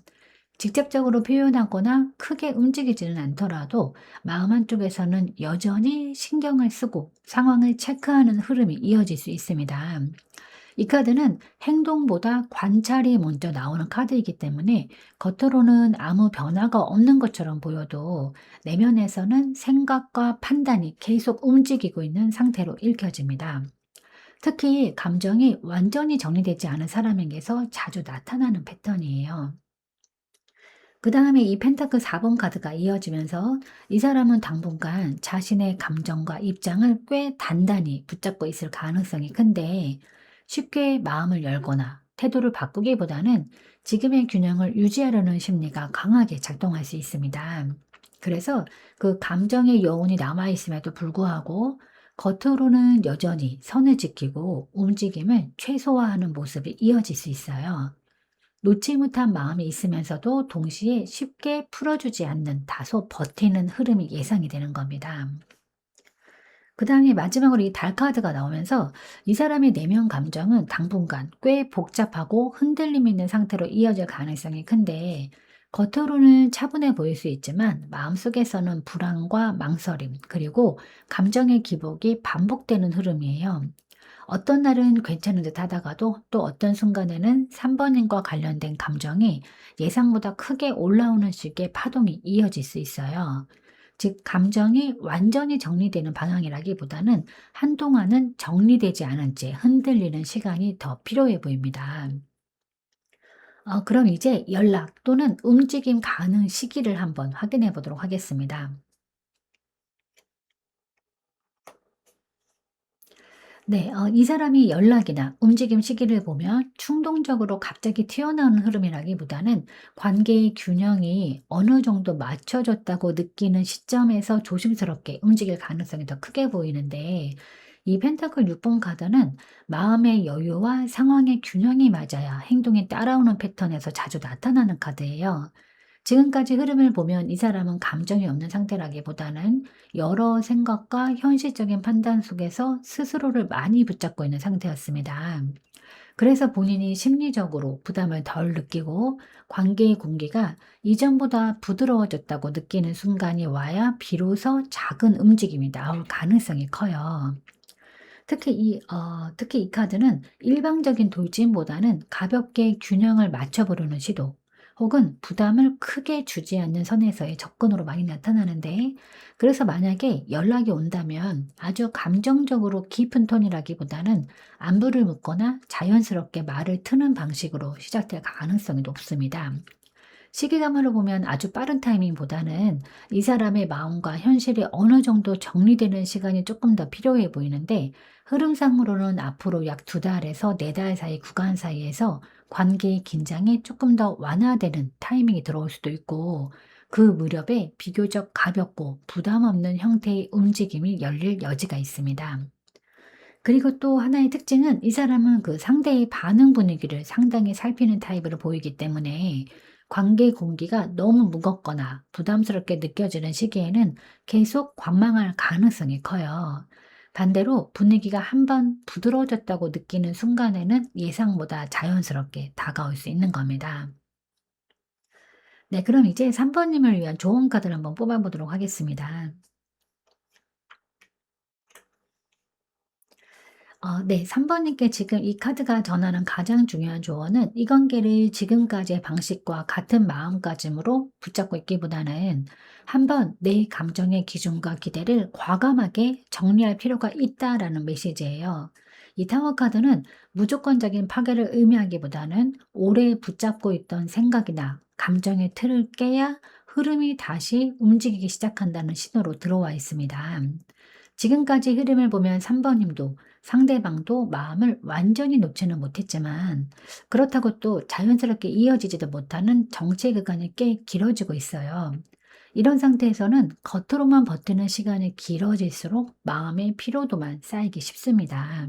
직접적으로 표현하거나 크게 움직이지는 않더라도 마음 한쪽에서는 여전히 신경을 쓰고 상황을 체크하는 흐름이 이어질 수 있습니다. 이 카드는 행동보다 관찰이 먼저 나오는 카드이기 때문에 겉으로는 아무 변화가 없는 것처럼 보여도 내면에서는 생각과 판단이 계속 움직이고 있는 상태로 읽혀집니다. 특히 감정이 완전히 정리되지 않은 사람에게서 자주 나타나는 패턴이에요. 그 다음에 이 펜타클 4번 카드가 이어지면서 이 사람은 당분간 자신의 감정과 입장을 꽤 단단히 붙잡고 있을 가능성이 큰데 쉽게 마음을 열거나 태도를 바꾸기보다는 지금의 균형을 유지하려는 심리가 강하게 작동할 수 있습니다. 그래서 그 감정의 여운이 남아있음에도 불구하고 겉으로는 여전히 선을 지키고 움직임을 최소화하는 모습이 이어질 수 있어요. 놓지 못한 마음이 있으면서도 동시에 쉽게 풀어주지 않는 다소 버티는 흐름이 예상이 되는 겁니다. 그 다음에 마지막으로 이 달 카드가 나오면서 이 사람의 내면 감정은 당분간 꽤 복잡하고 흔들림 있는 상태로 이어질 가능성이 큰데 겉으로는 차분해 보일 수 있지만 마음속에서는 불안과 망설임 그리고 감정의 기복이 반복되는 흐름이에요. 어떤 날은 괜찮은 듯 하다가도 또 어떤 순간에는 3번님과 관련된 감정이 예상보다 크게 올라오는 식의 파동이 이어질 수 있어요. 즉, 감정이 완전히 정리되는 방향이라기보다는 한동안은 정리되지 않은 채 흔들리는 시간이 더 필요해 보입니다. 그럼 이제 연락 또는 움직임 가능 시기를 한번 확인해 보도록 하겠습니다. 네. 이 사람이 연락이나 움직임 시기를 보면 충동적으로 갑자기 튀어나오는 흐름이라기보다는 관계의 균형이 어느 정도 맞춰졌다고 느끼는 시점에서 조심스럽게 움직일 가능성이 더 크게 보이는데 이 펜타클 6번 카드는 마음의 여유와 상황의 균형이 맞아야 행동이 따라오는 패턴에서 자주 나타나는 카드예요. 지금까지 흐름을 보면 이 사람은 감정이 없는 상태라기보다는 여러 생각과 현실적인 판단 속에서 스스로를 많이 붙잡고 있는 상태였습니다. 그래서 본인이 심리적으로 부담을 덜 느끼고 관계의 공기가 이전보다 부드러워졌다고 느끼는 순간이 와야 비로소 작은 움직임이 나올 가능성이 커요. 특히 이 카드는 일방적인 돌진보다는 가볍게 균형을 맞춰보려는 시도 혹은 부담을 크게 주지 않는 선에서의 접근으로 많이 나타나는데 그래서 만약에 연락이 온다면 아주 감정적으로 깊은 톤이라기보다는 안부를 묻거나 자연스럽게 말을 트는 방식으로 시작될 가능성이 높습니다. 시기감으로 보면 아주 빠른 타이밍보다는 이 사람의 마음과 현실이 어느 정도 정리되는 시간이 조금 더 필요해 보이는데 흐름상으로는 앞으로 약 2달에서 4달 사이 구간 사이에서 관계의 긴장이 조금 더 완화되는 타이밍이 들어올 수도 있고 그 무렵에 비교적 가볍고 부담 없는 형태의 움직임이 열릴 여지가 있습니다. 그리고 또 하나의 특징은 이 사람은 그 상대의 반응 분위기를 상당히 살피는 타입으로 보이기 때문에 관계 공기가 너무 무겁거나 부담스럽게 느껴지는 시기에는 계속 관망할 가능성이 커요. 반대로 분위기가 한번 부드러워졌다고 느끼는 순간에는 예상보다 자연스럽게 다가올 수 있는 겁니다. 네, 그럼 이제 3번님을 위한 조언 카드를 한번 뽑아보도록 하겠습니다. 네. 3 번님께 지금 이 카드가 전하는 가장 중요한 조언은 이 관계를 지금까지의 방식과 같은 마음가짐으로 붙잡고 있기보다는 한번 내 감정의 기준과 기대를 과감하게 정리할 필요가 있다라는 메시지예요. 이 타워 카드는 무조건적인 파괴를 의미하기보다는 오래 붙잡고 있던 생각이나 감정의 틀을 깨야 흐름이 다시 움직이기 시작한다는 신호로 들어와 있습니다. 지금까지 흐름을 보면 3번 님도 상대방도 마음을 완전히 놓지는 못했지만 그렇다고 또 자연스럽게 이어지지도 못하는 정체 구간이 꽤 길어지고 있어요. 이런 상태에서는 겉으로만 버티는 시간이 길어질수록 마음의 피로도만 쌓이기 쉽습니다.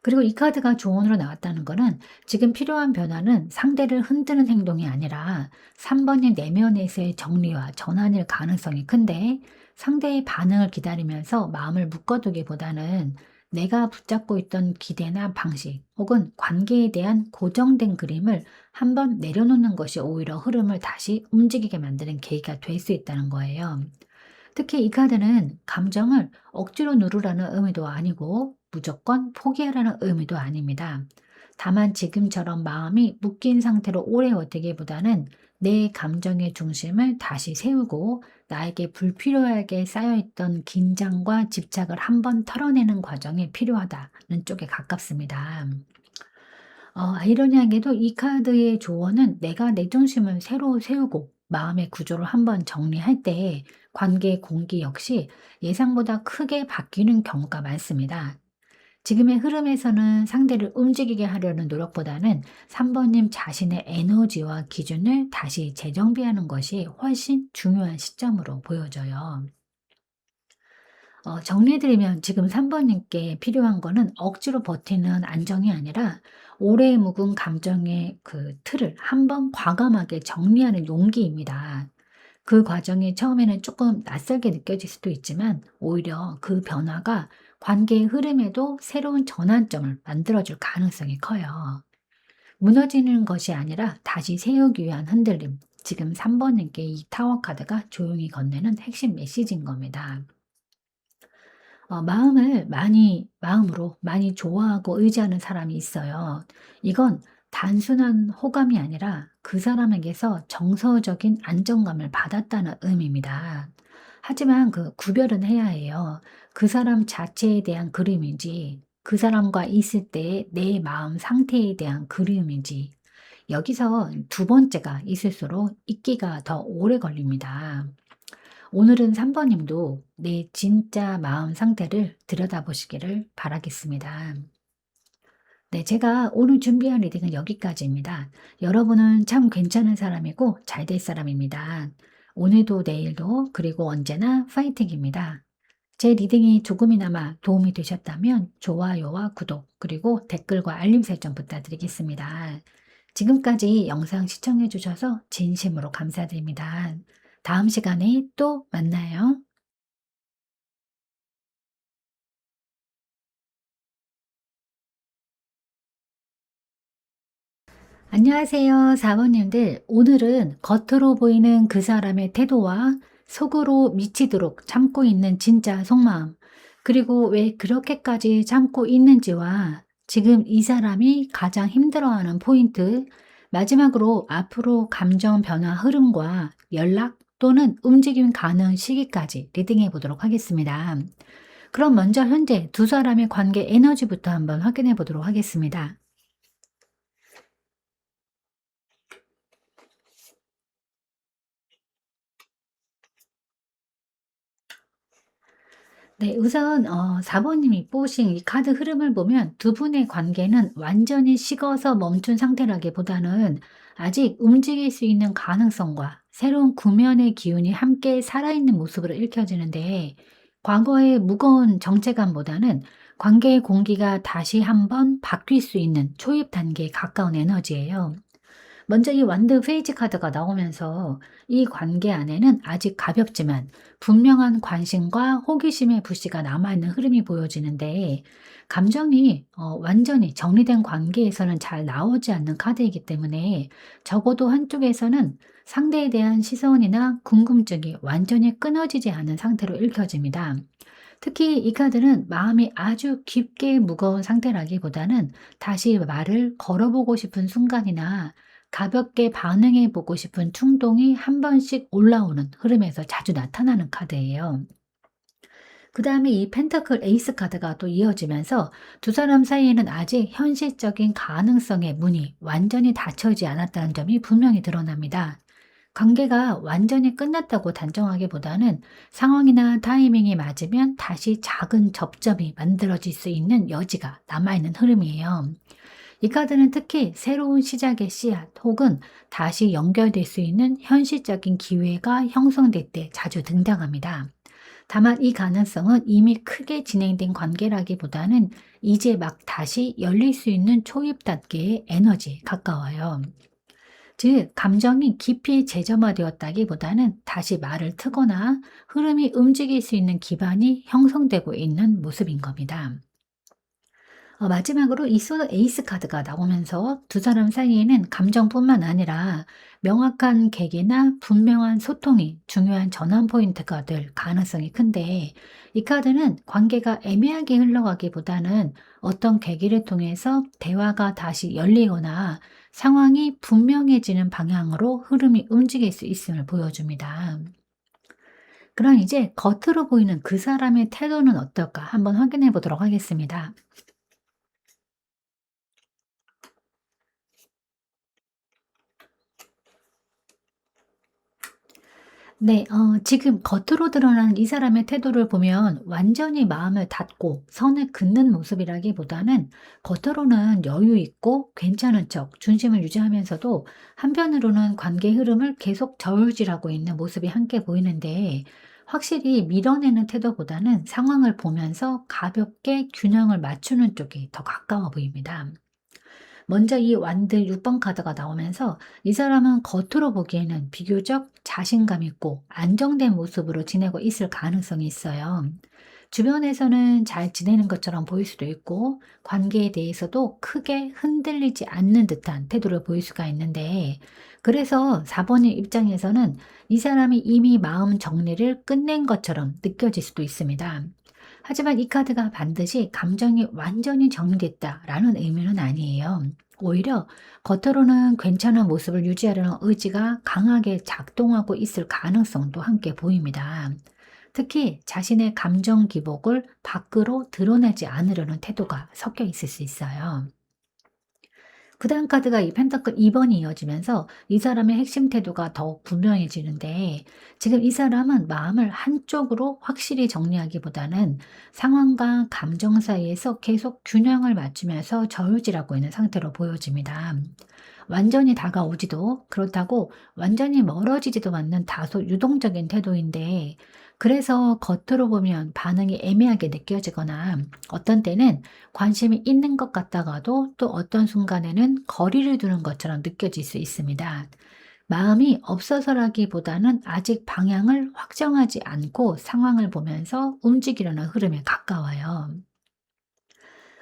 그리고 이 카드가 조언으로 나왔다는 거는 지금 필요한 변화는 상대를 흔드는 행동이 아니라 3번의 내면에서의 정리와 전환일 가능성이 큰데 상대의 반응을 기다리면서 마음을 묶어두기보다는 내가 붙잡고 있던 기대나 방식 혹은 관계에 대한 고정된 그림을 한번 내려놓는 것이 오히려 흐름을 다시 움직이게 만드는 계기가 될 수 있다는 거예요. 특히 이 카드는 감정을 억지로 누르라는 의미도 아니고 무조건 포기하라는 의미도 아닙니다. 다만 지금처럼 마음이 묶인 상태로 오래 버티기보다는 내 감정의 중심을 다시 세우고 나에게 불필요하게 쌓여있던 긴장과 집착을 한번 털어내는 과정이 필요하다는 쪽에 가깝습니다. 아이러니하게도 이 카드의 조언은 내가 내 중심을 새로 세우고 마음의 구조를 한번 정리할 때 관계 공기 역시 예상보다 크게 바뀌는 경우가 많습니다. 지금의 흐름에서는 상대를 움직이게 하려는 노력보다는 3번님 자신의 에너지와 기준을 다시 재정비하는 것이 훨씬 중요한 시점으로 보여져요. 정리해드리면 지금 3번님께 필요한 거는 억지로 버티는 안정이 아니라 오래 묵은 감정의 그 틀을 한번 과감하게 정리하는 용기입니다. 그 과정이 처음에는 조금 낯설게 느껴질 수도 있지만 오히려 그 변화가 관계의 흐름에도 새로운 전환점을 만들어줄 가능성이 커요. 무너지는 것이 아니라 다시 세우기 위한 흔들림. 지금 3번님께 이 타워 카드가 조용히 건네는 핵심 메시지인 겁니다. 마음으로 많이 좋아하고 의지하는 사람이 있어요. 이건 단순한 호감이 아니라 그 사람에게서 정서적인 안정감을 받았다는 의미입니다. 하지만 그 구별은 해야 해요. 그 사람 자체에 대한 그림인지, 그 사람과 있을 때의 내 마음 상태에 대한 그림인지, 여기서 두 번째가 있을수록 잊기가 더 오래 걸립니다. 오늘은 3번 님도 내 진짜 마음 상태를 들여다보시기를 바라겠습니다. 네, 제가 오늘 준비한 리딩은 여기까지입니다. 여러분은 참 괜찮은 사람이고 잘 될 사람입니다. 오늘도 내일도 그리고 언제나 파이팅입니다. 제 리딩이 조금이나마 도움이 되셨다면 좋아요와 구독 그리고 댓글과 알림 설정 부탁드리겠습니다. 지금까지 영상 시청해 주셔서 진심으로 감사드립니다. 다음 시간에 또 만나요. 안녕하세요, 사모님들. 오늘은 겉으로 보이는 그 사람의 태도와 속으로 미치도록 참고 있는 진짜 속마음, 그리고 왜 그렇게까지 참고 있는지와 지금 이 사람이 가장 힘들어하는 포인트, 마지막으로 앞으로 감정 변화 흐름과 연락 또는 움직임 가능 시기까지 리딩해 보도록 하겠습니다. 그럼 먼저 현재 두 사람의 관계 에너지부터 한번 확인해 보도록 하겠습니다. 네, 우선 4번님이 뽑으신 이 카드 흐름을 보면 두 분의 관계는 완전히 식어서 멈춘 상태라기보다는 아직 움직일 수 있는 가능성과 새로운 구면의 기운이 함께 살아있는 모습으로 읽혀지는데 과거의 무거운 정체감보다는 관계의 공기가 다시 한번 바뀔 수 있는 초입 단계에 가까운 에너지예요. 먼저 이 완드 페이지 카드가 나오면서 이 관계 안에는 아직 가볍지만 분명한 관심과 호기심의 불씨가 남아있는 흐름이 보여지는데 감정이 완전히 정리된 관계에서는 잘 나오지 않는 카드이기 때문에 적어도 한쪽에서는 상대에 대한 시선이나 궁금증이 완전히 끊어지지 않은 상태로 읽혀집니다. 특히 이 카드는 마음이 아주 깊게 무거운 상태라기보다는 다시 말을 걸어보고 싶은 순간이나 가볍게 반응해 보고 싶은 충동이 한 번씩 올라오는 흐름에서 자주 나타나는 카드예요. 그 다음에 이 펜타클 에이스 카드가 또 이어지면서 두 사람 사이에는 아직 현실적인 가능성의 문이 완전히 닫혀지지 않았다는 점이 분명히 드러납니다. 관계가 완전히 끝났다고 단정하기보다는 상황이나 타이밍이 맞으면 다시 작은 접점이 만들어질 수 있는 여지가 남아있는 흐름이에요. 이 카드는 특히 새로운 시작의 씨앗 혹은 다시 연결될 수 있는 현실적인 기회가 형성될 때 자주 등장합니다. 다만 이 가능성은 이미 크게 진행된 관계라기보다는 이제 막 다시 열릴 수 있는 초입 단계의 에너지에 가까워요. 즉, 감정이 깊이 재점화되었다기보다는 다시 말을 트거나 흐름이 움직일 수 있는 기반이 형성되고 있는 모습인 겁니다. 마지막으로 이 소드 에이스 카드가 나오면서 두 사람 사이에는 감정뿐만 아니라 명확한 계기나 분명한 소통이 중요한 전환 포인트가 될 가능성이 큰데, 이 카드는 관계가 애매하게 흘러가기보다는 어떤 계기를 통해서 대화가 다시 열리거나 상황이 분명해지는 방향으로 흐름이 움직일 수 있음을 보여줍니다. 그럼 이제 겉으로 보이는 그 사람의 태도는 어떨까 한번 확인해 보도록 하겠습니다. 네. 지금 겉으로 드러나는 이 사람의 태도를 보면 완전히 마음을 닫고 선을 긋는 모습이라기보다는 겉으로는 여유 있고 괜찮은 척 중심을 유지하면서도 한편으로는 관계 흐름을 계속 저울질하고 있는 모습이 함께 보이는데, 확실히 밀어내는 태도보다는 상황을 보면서 가볍게 균형을 맞추는 쪽이 더 가까워 보입니다. 먼저 이 완드 6번 카드가 나오면서 이 사람은 겉으로 보기에는 비교적 자신감 있고 안정된 모습으로 지내고 있을 가능성이 있어요. 주변에서는 잘 지내는 것처럼 보일 수도 있고, 관계에 대해서도 크게 흔들리지 않는 듯한 태도를 보일 수가 있는데, 그래서 4번의 입장에서는 이 사람이 이미 마음 정리를 끝낸 것처럼 느껴질 수도 있습니다. 하지만 이 카드가 반드시 감정이 완전히 정리됐다라는 의미는 아니에요. 오히려 겉으로는 괜찮은 모습을 유지하려는 의지가 강하게 작동하고 있을 가능성도 함께 보입니다. 특히 자신의 감정 기복을 밖으로 드러내지 않으려는 태도가 섞여 있을 수 있어요. 그다음 카드가 이 펜타클 2 번이 이어지면서 이 사람의 핵심 태도가 더욱 분명해지는데, 지금 이 사람은 마음을 한쪽으로 확실히 정리하기보다는 상황과 감정 사이에서 계속 균형을 맞추면서 저울질하고 있는 상태로 보여집니다. 완전히 다가오지도 그렇다고 완전히 멀어지지도 않는 다소 유동적인 태도인데, 그래서 겉으로 보면 반응이 애매하게 느껴지거나 어떤 때는 관심이 있는 것 같다가도 또 어떤 순간에는 거리를 두는 것처럼 느껴질 수 있습니다. 마음이 없어서라기보다는 아직 방향을 확정하지 않고 상황을 보면서 움직이려는 흐름에 가까워요.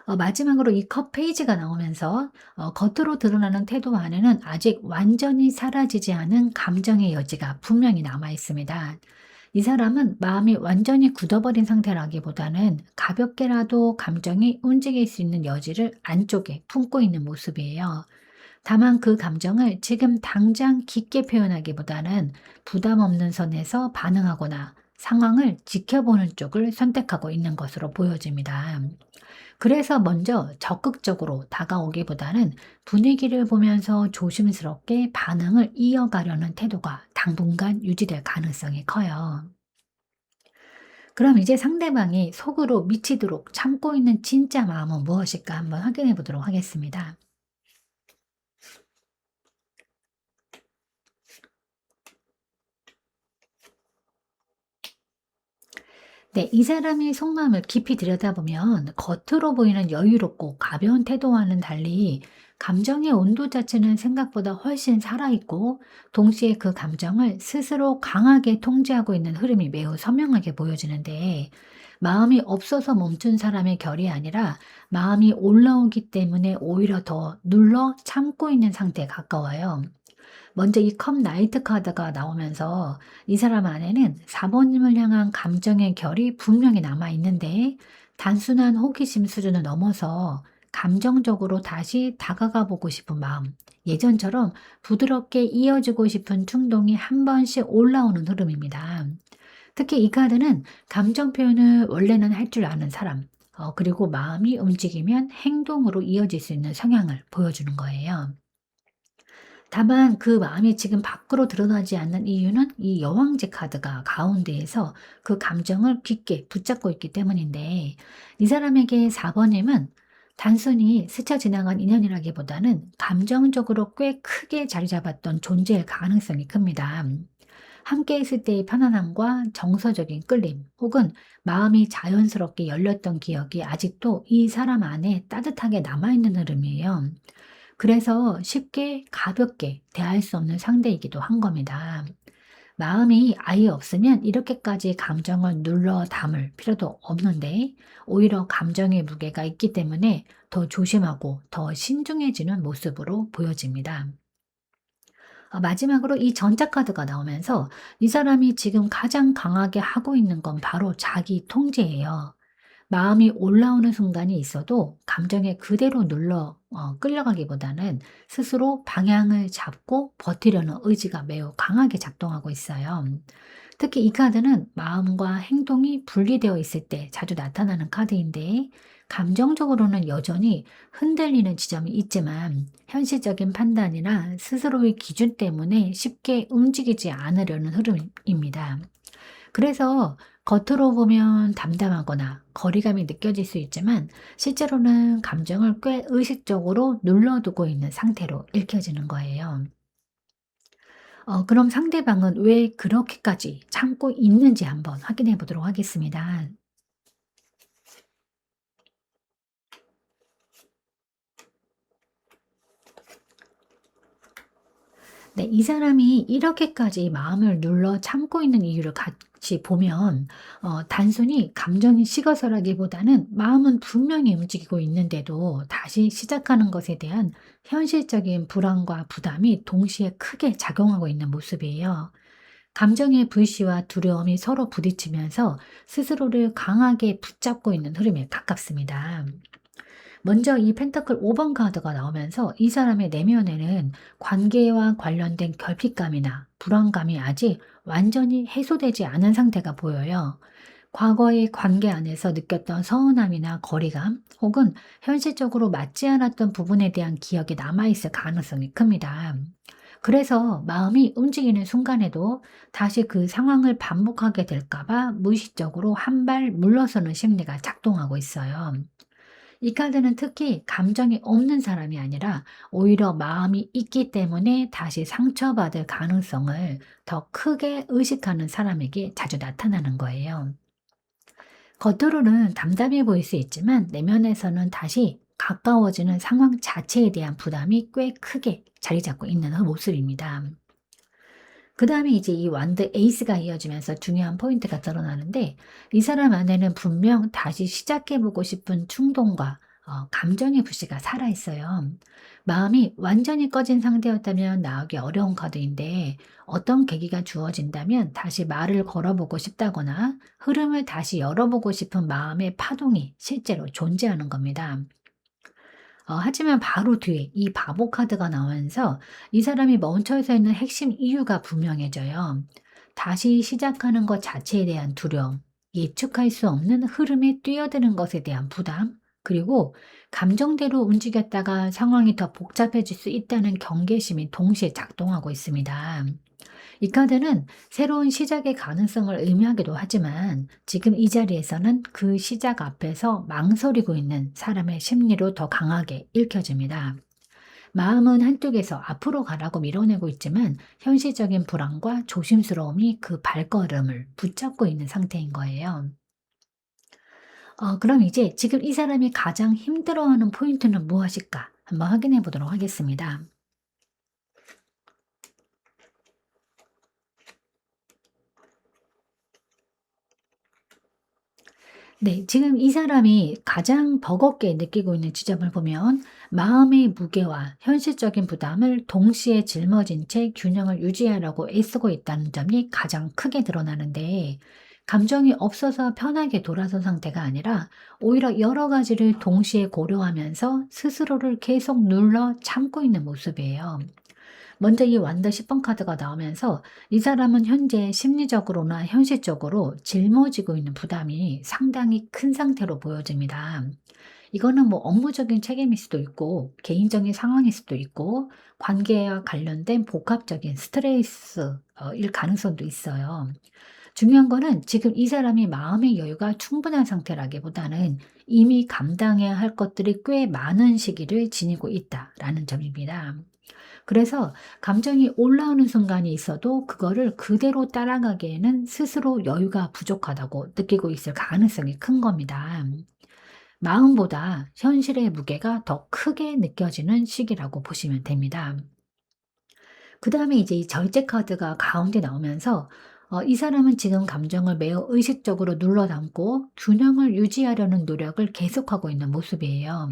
마지막으로 이 컵 페이지가 나오면서 겉으로 드러나는 태도 안에는 아직 완전히 사라지지 않은 감정의 여지가 분명히 남아 있습니다. 이 사람은 마음이 완전히 굳어버린 상태라기보다는 가볍게라도 감정이 움직일 수 있는 여지를 안쪽에 품고 있는 모습이에요. 다만 그 감정을 지금 당장 깊게 표현하기보다는 부담 없는 선에서 반응하거나 상황을 지켜보는 쪽을 선택하고 있는 것으로 보여집니다. 그래서 먼저 적극적으로 다가오기보다는 분위기를 보면서 조심스럽게 반응을 이어가려는 태도가 당분간 유지될 가능성이 커요. 그럼 이제 상대방이 속으로 미치도록 참고 있는 진짜 마음은 무엇일까 한번 확인해 보도록 하겠습니다. 네, 이 사람의 속마음을 깊이 들여다보면 겉으로 보이는 여유롭고 가벼운 태도와는 달리 감정의 온도 자체는 생각보다 훨씬 살아있고, 동시에 그 감정을 스스로 강하게 통제하고 있는 흐름이 매우 선명하게 보여지는데, 마음이 없어서 멈춘 사람의 결이 아니라 마음이 올라오기 때문에 오히려 더 눌러 참고 있는 상태에 가까워요. 먼저 이 컵 나이트 카드가 나오면서 이 사람 안에는 4번님을 향한 감정의 결이 분명히 남아 있는데, 단순한 호기심 수준을 넘어서 감정적으로 다시 다가가 보고 싶은 마음, 예전처럼 부드럽게 이어지고 싶은 충동이 한 번씩 올라오는 흐름입니다. 특히 이 카드는 감정 표현을 원래는 할 줄 아는 사람, 그리고 마음이 움직이면 행동으로 이어질 수 있는 성향을 보여주는 거예요. 다만 그 마음이 지금 밖으로 드러나지 않는 이유는 이 여왕제 카드가 가운데에서 그 감정을 깊게 붙잡고 있기 때문인데, 이 사람에게 4번님은 단순히 스쳐 지나간 인연이라기보다는 감정적으로 꽤 크게 자리 잡았던 존재일 가능성이 큽니다. 함께 있을 때의 편안함과 정서적인 끌림, 혹은 마음이 자연스럽게 열렸던 기억이 아직도 이 사람 안에 따뜻하게 남아있는 흐름이에요. 그래서 쉽게 가볍게 대할 수 없는 상대이기도 한 겁니다. 마음이 아예 없으면 이렇게까지 감정을 눌러 담을 필요도 없는데, 오히려 감정의 무게가 있기 때문에 더 조심하고 더 신중해지는 모습으로 보여집니다. 마지막으로 이 전자 카드가 나오면서 이 사람이 지금 가장 강하게 하고 있는 건 바로 자기 통제예요. 마음이 올라오는 순간이 있어도 감정에 그대로 눌러 끌려가기보다는 스스로 방향을 잡고 버티려는 의지가 매우 강하게 작동하고 있어요. 특히 이 카드는 마음과 행동이 분리되어 있을 때 자주 나타나는 카드인데, 감정적으로는 여전히 흔들리는 지점이 있지만 현실적인 판단이나 스스로의 기준 때문에 쉽게 움직이지 않으려는 흐름입니다. 그래서 겉으로 보면 담담하거나 거리감이 느껴질 수 있지만, 실제로는 감정을 꽤 의식적으로 눌러두고 있는 상태로 읽혀지는 거예요. 그럼 상대방은 왜 그렇게까지 참고 있는지 한번 확인해 보도록 하겠습니다. 네, 이 사람이 이렇게까지 마음을 눌러 참고 있는 이유를 같이 보면, 단순히 감정이 식어서라기보다는 마음은 분명히 움직이고 있는데도 다시 시작하는 것에 대한 현실적인 불안과 부담이 동시에 크게 작용하고 있는 모습이에요. 감정의 불씨와 두려움이 서로 부딪히면서 스스로를 강하게 붙잡고 있는 흐름에 가깝습니다. 먼저 이 펜타클 5번 카드가 나오면서 이 사람의 내면에는 관계와 관련된 결핍감이나 불안감이 아직 완전히 해소되지 않은 상태가 보여요. 과거의 관계 안에서 느꼈던 서운함이나 거리감, 혹은 현실적으로 맞지 않았던 부분에 대한 기억이 남아있을 가능성이 큽니다. 그래서 마음이 움직이는 순간에도 다시 그 상황을 반복하게 될까봐 무의식적으로 한 발 물러서는 심리가 작동하고 있어요. 이 카드는 특히 감정이 없는 사람이 아니라 오히려 마음이 있기 때문에 다시 상처받을 가능성을 더 크게 의식하는 사람에게 자주 나타나는 거예요. 겉으로는 담담해 보일 수 있지만 내면에서는 다시 가까워지는 상황 자체에 대한 부담이 꽤 크게 자리 잡고 있는 모습입니다. 그 다음에 이제 이 완드 에이스가 이어지면서 중요한 포인트가 드러나는데, 이 사람 안에는 분명 다시 시작해보고 싶은 충동과 감정의 불씨가 살아있어요. 마음이 완전히 꺼진 상태였다면 나오기 어려운 카드인데, 어떤 계기가 주어진다면 다시 말을 걸어보고 싶다거나 흐름을 다시 열어보고 싶은 마음의 파동이 실제로 존재하는 겁니다. 하지만 바로 뒤에 이 바보 카드가 나오면서 이 사람이 멈춰서 있는 핵심 이유가 분명해져요. 다시 시작하는 것 자체에 대한 두려움, 예측할 수 없는 흐름에 뛰어드는 것에 대한 부담, 그리고 감정대로 움직였다가 상황이 더 복잡해질 수 있다는 경계심이 동시에 작동하고 있습니다. 이 카드는 새로운 시작의 가능성을 의미하기도 하지만, 지금 이 자리에서는 그 시작 앞에서 망설이고 있는 사람의 심리로 더 강하게 읽혀집니다. 마음은 한쪽에서 앞으로 가라고 밀어내고 있지만 현실적인 불안과 조심스러움이 그 발걸음을 붙잡고 있는 상태인 거예요. 그럼 이제 지금 이 사람이 가장 힘들어하는 포인트는 무엇일까? 한번 확인해 보도록 하겠습니다. 네. 지금 이 사람이 가장 버겁게 느끼고 있는 지점을 보면, 마음의 무게와 현실적인 부담을 동시에 짊어진 채 균형을 유지하려고 애쓰고 있다는 점이 가장 크게 드러나는데, 감정이 없어서 편하게 돌아선 상태가 아니라 오히려 여러 가지를 동시에 고려하면서 스스로를 계속 눌러 참고 있는 모습이에요. 먼저 이 완더 10번 카드가 나오면서 이 사람은 현재 심리적으로나 현실적으로 짊어지고 있는 부담이 상당히 큰 상태로 보여집니다. 이거는 뭐 업무적인 책임일 수도 있고, 개인적인 상황일 수도 있고, 관계와 관련된 복합적인 스트레스일 가능성도 있어요. 중요한 거는 지금 이 사람이 마음의 여유가 충분한 상태라기보다는 이미 감당해야 할 것들이 꽤 많은 시기를 지니고 있다라는 점입니다. 그래서 감정이 올라오는 순간이 있어도 그거를 그대로 따라가기에는 스스로 여유가 부족하다고 느끼고 있을 가능성이 큰 겁니다. 마음보다 현실의 무게가 더 크게 느껴지는 시기라고 보시면 됩니다. 그다음에 이제 이 절제 카드가 가운데 나오면서 이 사람은 지금 감정을 매우 의식적으로 눌러 담고 균형을 유지하려는 노력을 계속하고 있는 모습이에요.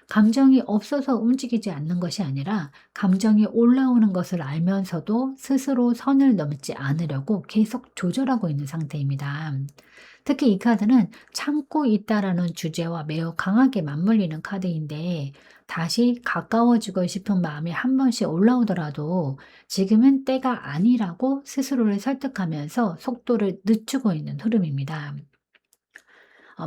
감정이 없어서 움직이지 않는 것이 아니라 감정이 올라오는 것을 알면서도 스스로 선을 넘지 않으려고 계속 조절하고 있는 상태입니다. 특히 이 카드는 참고 있다라는 주제와 매우 강하게 맞물리는 카드인데 다시 가까워지고 싶은 마음이 한 번씩 올라오더라도 지금은 때가 아니라고 스스로를 설득하면서 속도를 늦추고 있는 흐름입니다.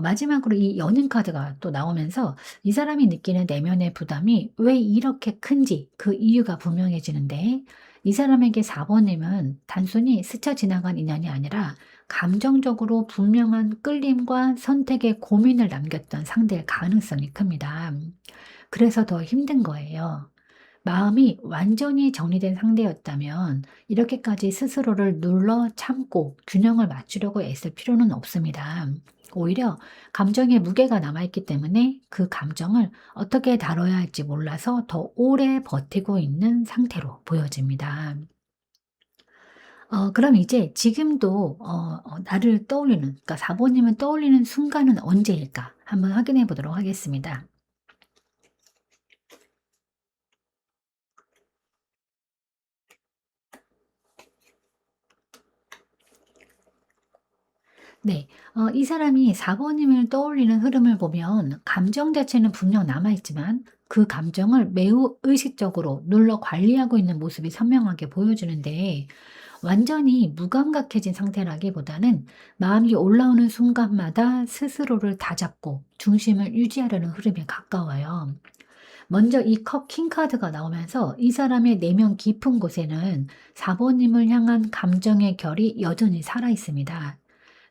마지막으로 이 연인 카드가 또 나오면서 이 사람이 느끼는 내면의 부담이 왜 이렇게 큰지 그 이유가 분명해지는데 이 사람에게 4번님은 단순히 스쳐 지나간 인연이 아니라 감정적으로 분명한 끌림과 선택의 고민을 남겼던 상대일 가능성이 큽니다. 그래서 더 힘든 거예요. 마음이 완전히 정리된 상대였다면 이렇게까지 스스로를 눌러 참고 균형을 맞추려고 애쓸 필요는 없습니다. 오히려 감정의 무게가 남아있기 때문에 그 감정을 어떻게 다뤄야 할지 몰라서 더 오래 버티고 있는 상태로 보여집니다. 그럼 이제 지금도 나를 떠올리는, 그러니까 4번님을 떠올리는 순간은 언제일까? 한번 확인해 보도록 하겠습니다. 네. 이 사람이 4번님을 떠올리는 흐름을 보면 감정 자체는 분명 남아있지만 그 감정을 매우 의식적으로 눌러 관리하고 있는 모습이 선명하게 보여주는데 완전히 무감각해진 상태라기보다는 마음이 올라오는 순간마다 스스로를 다잡고 중심을 유지하려는 흐름에 가까워요. 먼저 이 컵 킹 카드가 나오면서 이 사람의 내면 깊은 곳에는 4번님을 향한 감정의 결이 여전히 살아 있습니다.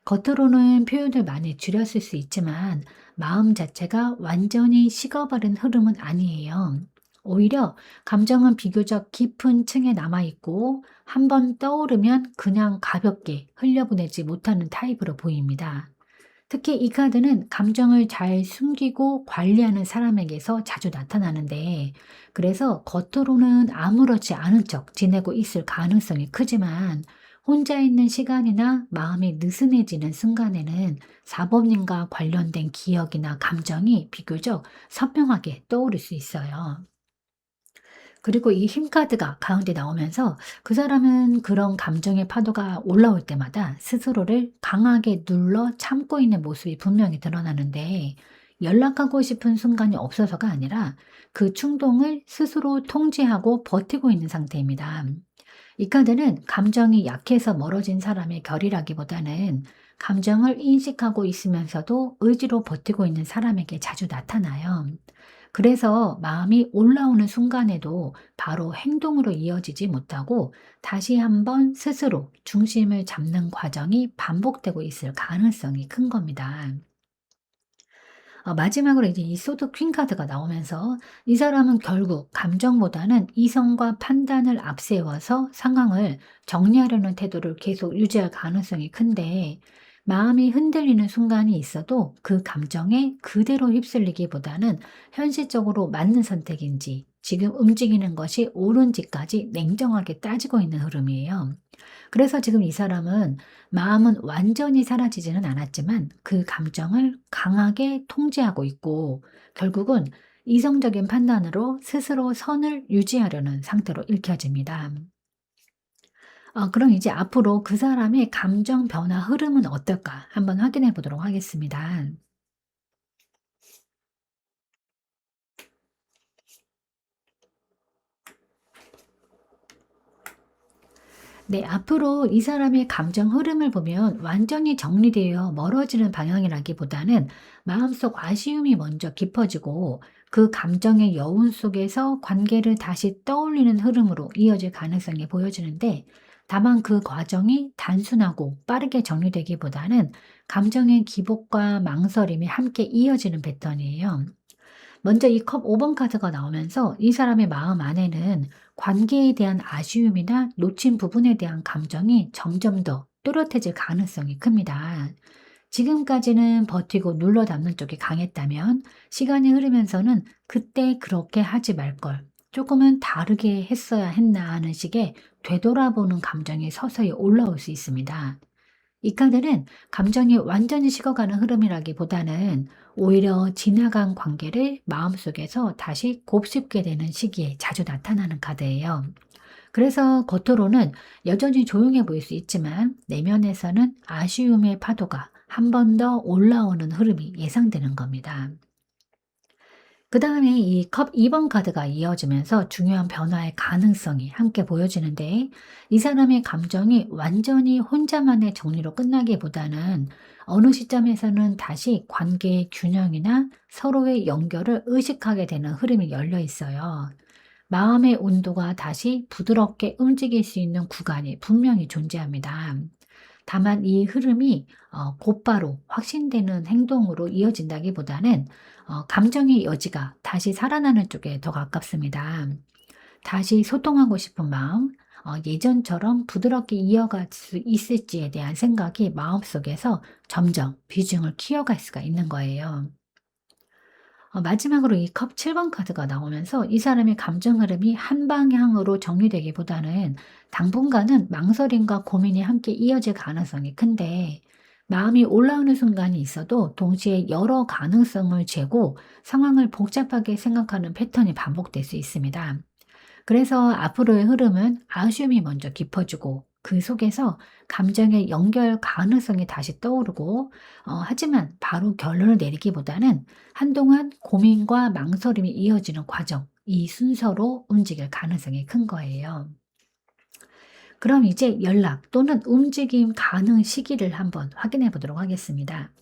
겉으로는 표현을 많이 줄였을 수 있지만 마음 자체가 완전히 식어버린 흐름은 아니에요. 오히려 감정은 비교적 깊은 층에 남아있고 한 번 떠오르면 그냥 가볍게 흘려보내지 못하는 타입으로 보입니다. 특히 이 카드는 감정을 잘 숨기고 관리하는 사람에게서 자주 나타나는데, 그래서 겉으로는 아무렇지 않은 척 지내고 있을 가능성이 크지만, 혼자 있는 시간이나 마음이 느슨해지는 순간에는 사범님과 관련된 기억이나 감정이 비교적 선명하게 떠오를 수 있어요. 그리고 이 힘 카드가 가운데 나오면서 그 사람은 그런 감정의 파도가 올라올 때마다 스스로를 강하게 눌러 참고 있는 모습이 분명히 드러나는데 연락하고 싶은 순간이 없어서가 아니라 그 충동을 스스로 통제하고 버티고 있는 상태입니다. 이 카드는 감정이 약해서 멀어진 사람의 결이라기보다는 감정을 인식하고 있으면서도 의지로 버티고 있는 사람에게 자주 나타나요. 그래서 마음이 올라오는 순간에도 바로 행동으로 이어지지 못하고 다시 한번 스스로 중심을 잡는 과정이 반복되고 있을 가능성이 큰 겁니다. 마지막으로 이제 이 소드 퀸 카드가 나오면서 이 사람은 결국 감정보다는 이성과 판단을 앞세워서 상황을 정리하려는 태도를 계속 유지할 가능성이 큰데 마음이 흔들리는 순간이 있어도 그 감정에 그대로 휩쓸리기보다는 현실적으로 맞는 선택인지 지금 움직이는 것이 옳은지까지 냉정하게 따지고 있는 흐름이에요. 그래서 지금 이 사람은 마음은 완전히 사라지지는 않았지만 그 감정을 강하게 통제하고 있고 결국은 이성적인 판단으로 스스로 선을 유지하려는 상태로 읽혀집니다. 그럼 이제 앞으로 그 사람의 감정 변화 흐름은 어떨까 한번 확인해 보도록 하겠습니다. 네, 앞으로 이 사람의 감정 흐름을 보면 완전히 정리되어 멀어지는 방향이라기보다는 마음속 아쉬움이 먼저 깊어지고 그 감정의 여운 속에서 관계를 다시 떠올리는 흐름으로 이어질 가능성이 보여지는데 다만 그 과정이 단순하고 빠르게 정리되기보다는 감정의 기복과 망설임이 함께 이어지는 패턴이에요. 먼저 이 컵 5번 카드가 나오면서 이 사람의 마음 안에는 관계에 대한 아쉬움이나 놓친 부분에 대한 감정이 점점 더 또렷해질 가능성이 큽니다. 지금까지는 버티고 눌러 담는 쪽이 강했다면 시간이 흐르면서는 그때 그렇게 하지 말 걸. 조금은 다르게 했어야 했나 하는 식의 되돌아보는 감정이 서서히 올라올 수 있습니다. 이 카드는 감정이 완전히 식어가는 흐름이라기보다는 오히려 지나간 관계를 마음속에서 다시 곱씹게 되는 시기에 자주 나타나는 카드예요. 그래서 겉으로는 여전히 조용해 보일 수 있지만 내면에서는 아쉬움의 파도가 한 번 더 올라오는 흐름이 예상되는 겁니다. 그 다음에 이 컵 2번 카드가 이어지면서 중요한 변화의 가능성이 함께 보여지는데, 이 사람의 감정이 완전히 혼자만의 정리로 끝나기보다는 어느 시점에서는 다시 관계의 균형이나 서로의 연결을 의식하게 되는 흐름이 열려 있어요. 마음의 온도가 다시 부드럽게 움직일 수 있는 구간이 분명히 존재합니다. 다만 이 흐름이 곧바로 확신되는 행동으로 이어진다기보다는 감정의 여지가 다시 살아나는 쪽에 더 가깝습니다. 다시 소통하고 싶은 마음, 예전처럼 부드럽게 이어갈 수 있을지에 대한 생각이 마음속에서 점점 비중을 키워갈 수가 있는 거예요. 마지막으로 이 컵 7번 카드가 나오면서 이 사람의 감정 흐름이 한 방향으로 정리되기보다는 당분간은 망설임과 고민이 함께 이어질 가능성이 큰데, 마음이 올라오는 순간이 있어도 동시에 여러 가능성을 재고 상황을 복잡하게 생각하는 패턴이 반복될 수 있습니다. 그래서 앞으로의 흐름은 아쉬움이 먼저 깊어지고 그 속에서 감정의 연결 가능성이 다시 떠오르고, 하지만 바로 결론을 내리기보다는 한동안 고민과 망설임이 이어지는 과정, 이 순서로 움직일 가능성이 큰 거예요. 그럼 이제 연락 또는 움직임 가능 시기를 한번 확인해 보도록 하겠습니다.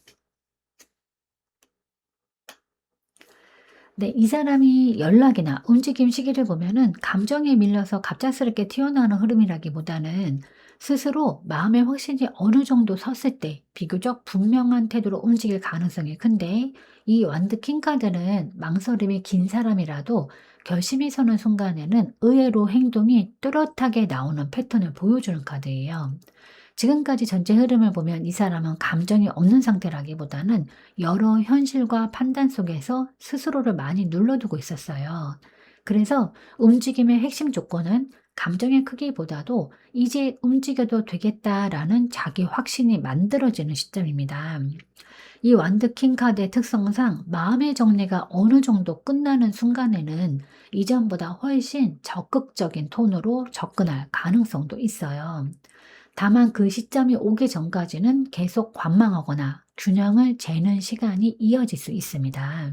네, 이 사람이 연락이나 움직임 시기를 보면은 감정에 밀려서 갑작스럽게 튀어나오는 흐름이라기보다는 스스로 마음의 확신이 어느 정도 섰을 때 비교적 분명한 태도로 움직일 가능성이 큰데, 이 완드 킹 카드는 망설임이 긴 사람이라도 결심이 서는 순간에는 의외로 행동이 뚜렷하게 나오는 패턴을 보여주는 카드예요. 지금까지 전체 흐름을 보면 이 사람은 감정이 없는 상태라기보다는 여러 현실과 판단 속에서 스스로를 많이 눌러두고 있었어요. 그래서 움직임의 핵심 조건은 감정의 크기보다도 이제 움직여도 되겠다라는 자기 확신이 만들어지는 시점입니다. 이 완드킹 카드의 특성상 마음의 정리가 어느 정도 끝나는 순간에는 이전보다 훨씬 적극적인 톤으로 접근할 가능성도 있어요. 다만 그 시점이 오기 전까지는 계속 관망하거나 균형을 재는 시간이 이어질 수 있습니다.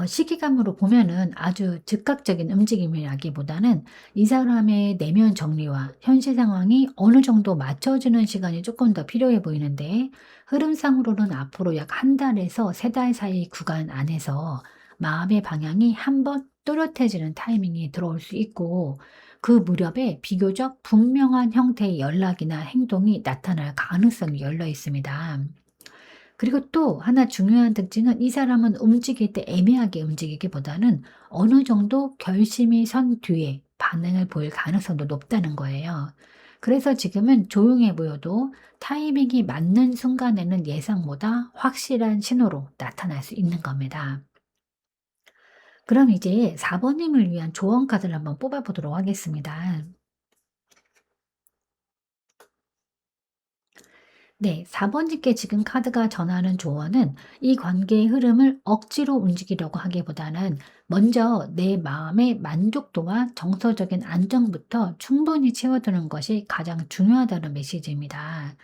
시기감으로 보면은 아주 즉각적인 움직임이라기보다는 이 사람의 내면 정리와 현실 상황이 어느 정도 맞춰지는 시간이 조금 더 필요해 보이는데, 흐름상으로는 앞으로 약 한 달에서 세 달 사이 구간 안에서 마음의 방향이 한번 또렷해지는 타이밍이 들어올 수 있고, 그 무렵에 비교적 분명한 형태의 연락이나 행동이 나타날 가능성이 열려 있습니다. 그리고 또 하나 중요한 특징은 이 사람은 움직일 때 애매하게 움직이기보다는 어느 정도 결심이 선 뒤에 반응을 보일 가능성도 높다는 거예요. 그래서 지금은 조용해 보여도 타이밍이 맞는 순간에는 예상보다 확실한 신호로 나타날 수 있는 겁니다. 그럼 이제 4번님을 위한 조언 카드를 한번 뽑아보도록 하겠습니다. 네, 4번님께 지금 카드가 전하는 조언은 이 관계의 흐름을 억지로 움직이려고 하기보다는 먼저 내 마음의 만족도와 정서적인 안정부터 충분히 채워두는 것이 가장 중요하다는 메시지입니다.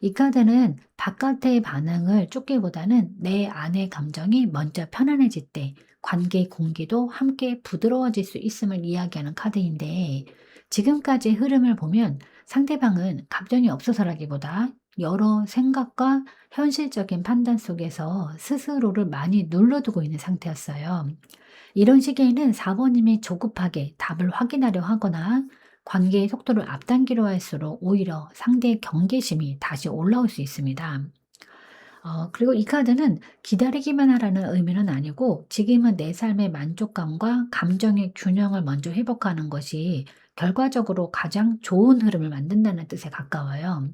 이 카드는 바깥의 반응을 쫓기보다는 내 안의 감정이 먼저 편안해질 때 관계 공기도 함께 부드러워질 수 있음을 이야기하는 카드인데, 지금까지 흐름을 보면 상대방은 감정이 없어서라기보다 여러 생각과 현실적인 판단 속에서 스스로를 많이 눌러두고 있는 상태였어요. 이런 시기에는 4번님이 조급하게 답을 확인하려 하거나 관계의 속도를 앞당기려 할수록 오히려 상대의 경계심이 다시 올라올 수 있습니다. 그리고 이 카드는 기다리기만 하라는 의미는 아니고, 지금은 내 삶의 만족감과 감정의 균형을 먼저 회복하는 것이 결과적으로 가장 좋은 흐름을 만든다는 뜻에 가까워요.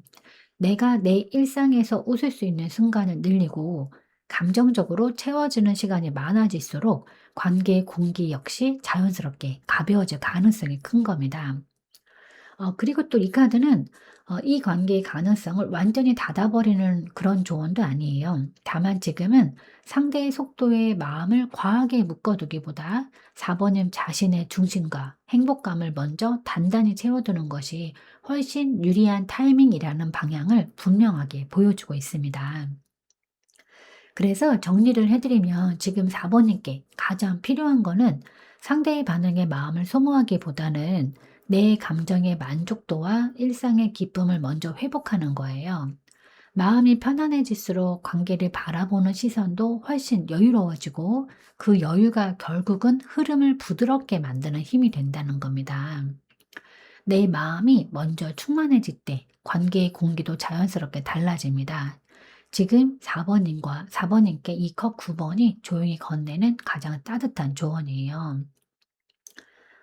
내가 내 일상에서 웃을 수 있는 순간을 늘리고 감정적으로 채워지는 시간이 많아질수록 관계의 공기 역시 자연스럽게 가벼워질 가능성이 큰 겁니다. 그리고 또 이 카드는 이 관계의 가능성을 완전히 닫아버리는 그런 조언도 아니에요. 다만 지금은 상대의 속도에 마음을 과하게 묶어두기보다 4번님 자신의 중심과 행복감을 먼저 단단히 채워두는 것이 훨씬 유리한 타이밍이라는 방향을 분명하게 보여주고 있습니다. 그래서 정리를 해드리면 지금 4번님께 가장 필요한 거는 상대의 반응에 마음을 소모하기보다는 내 감정의 만족도와 일상의 기쁨을 먼저 회복하는 거예요. 마음이 편안해질수록 관계를 바라보는 시선도 훨씬 여유로워지고 그 여유가 결국은 흐름을 부드럽게 만드는 힘이 된다는 겁니다. 내 마음이 먼저 충만해질 때 관계의 공기도 자연스럽게 달라집니다. 지금 4번님께 이 컵 9번이 조용히 건네는 가장 따뜻한 조언이에요.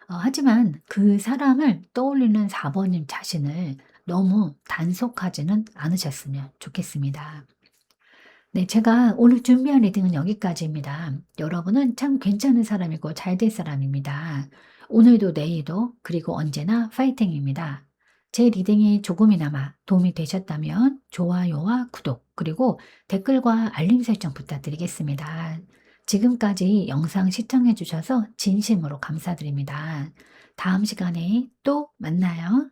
하지만 그 사람을 떠올리는 4번님 자신을 너무 단속하지는 않으셨으면 좋겠습니다. 네, 제가 오늘 준비한 리딩은 여기까지입니다. 여러분은 참 괜찮은 사람이고 잘 될 사람입니다. 오늘도 내일도 그리고 언제나 파이팅입니다. 제 리딩이 조금이나마 도움이 되셨다면 좋아요와 구독 그리고 댓글과 알림 설정 부탁드리겠습니다. 지금까지 영상 시청해 주셔서 진심으로 감사드립니다. 다음 시간에 또 만나요.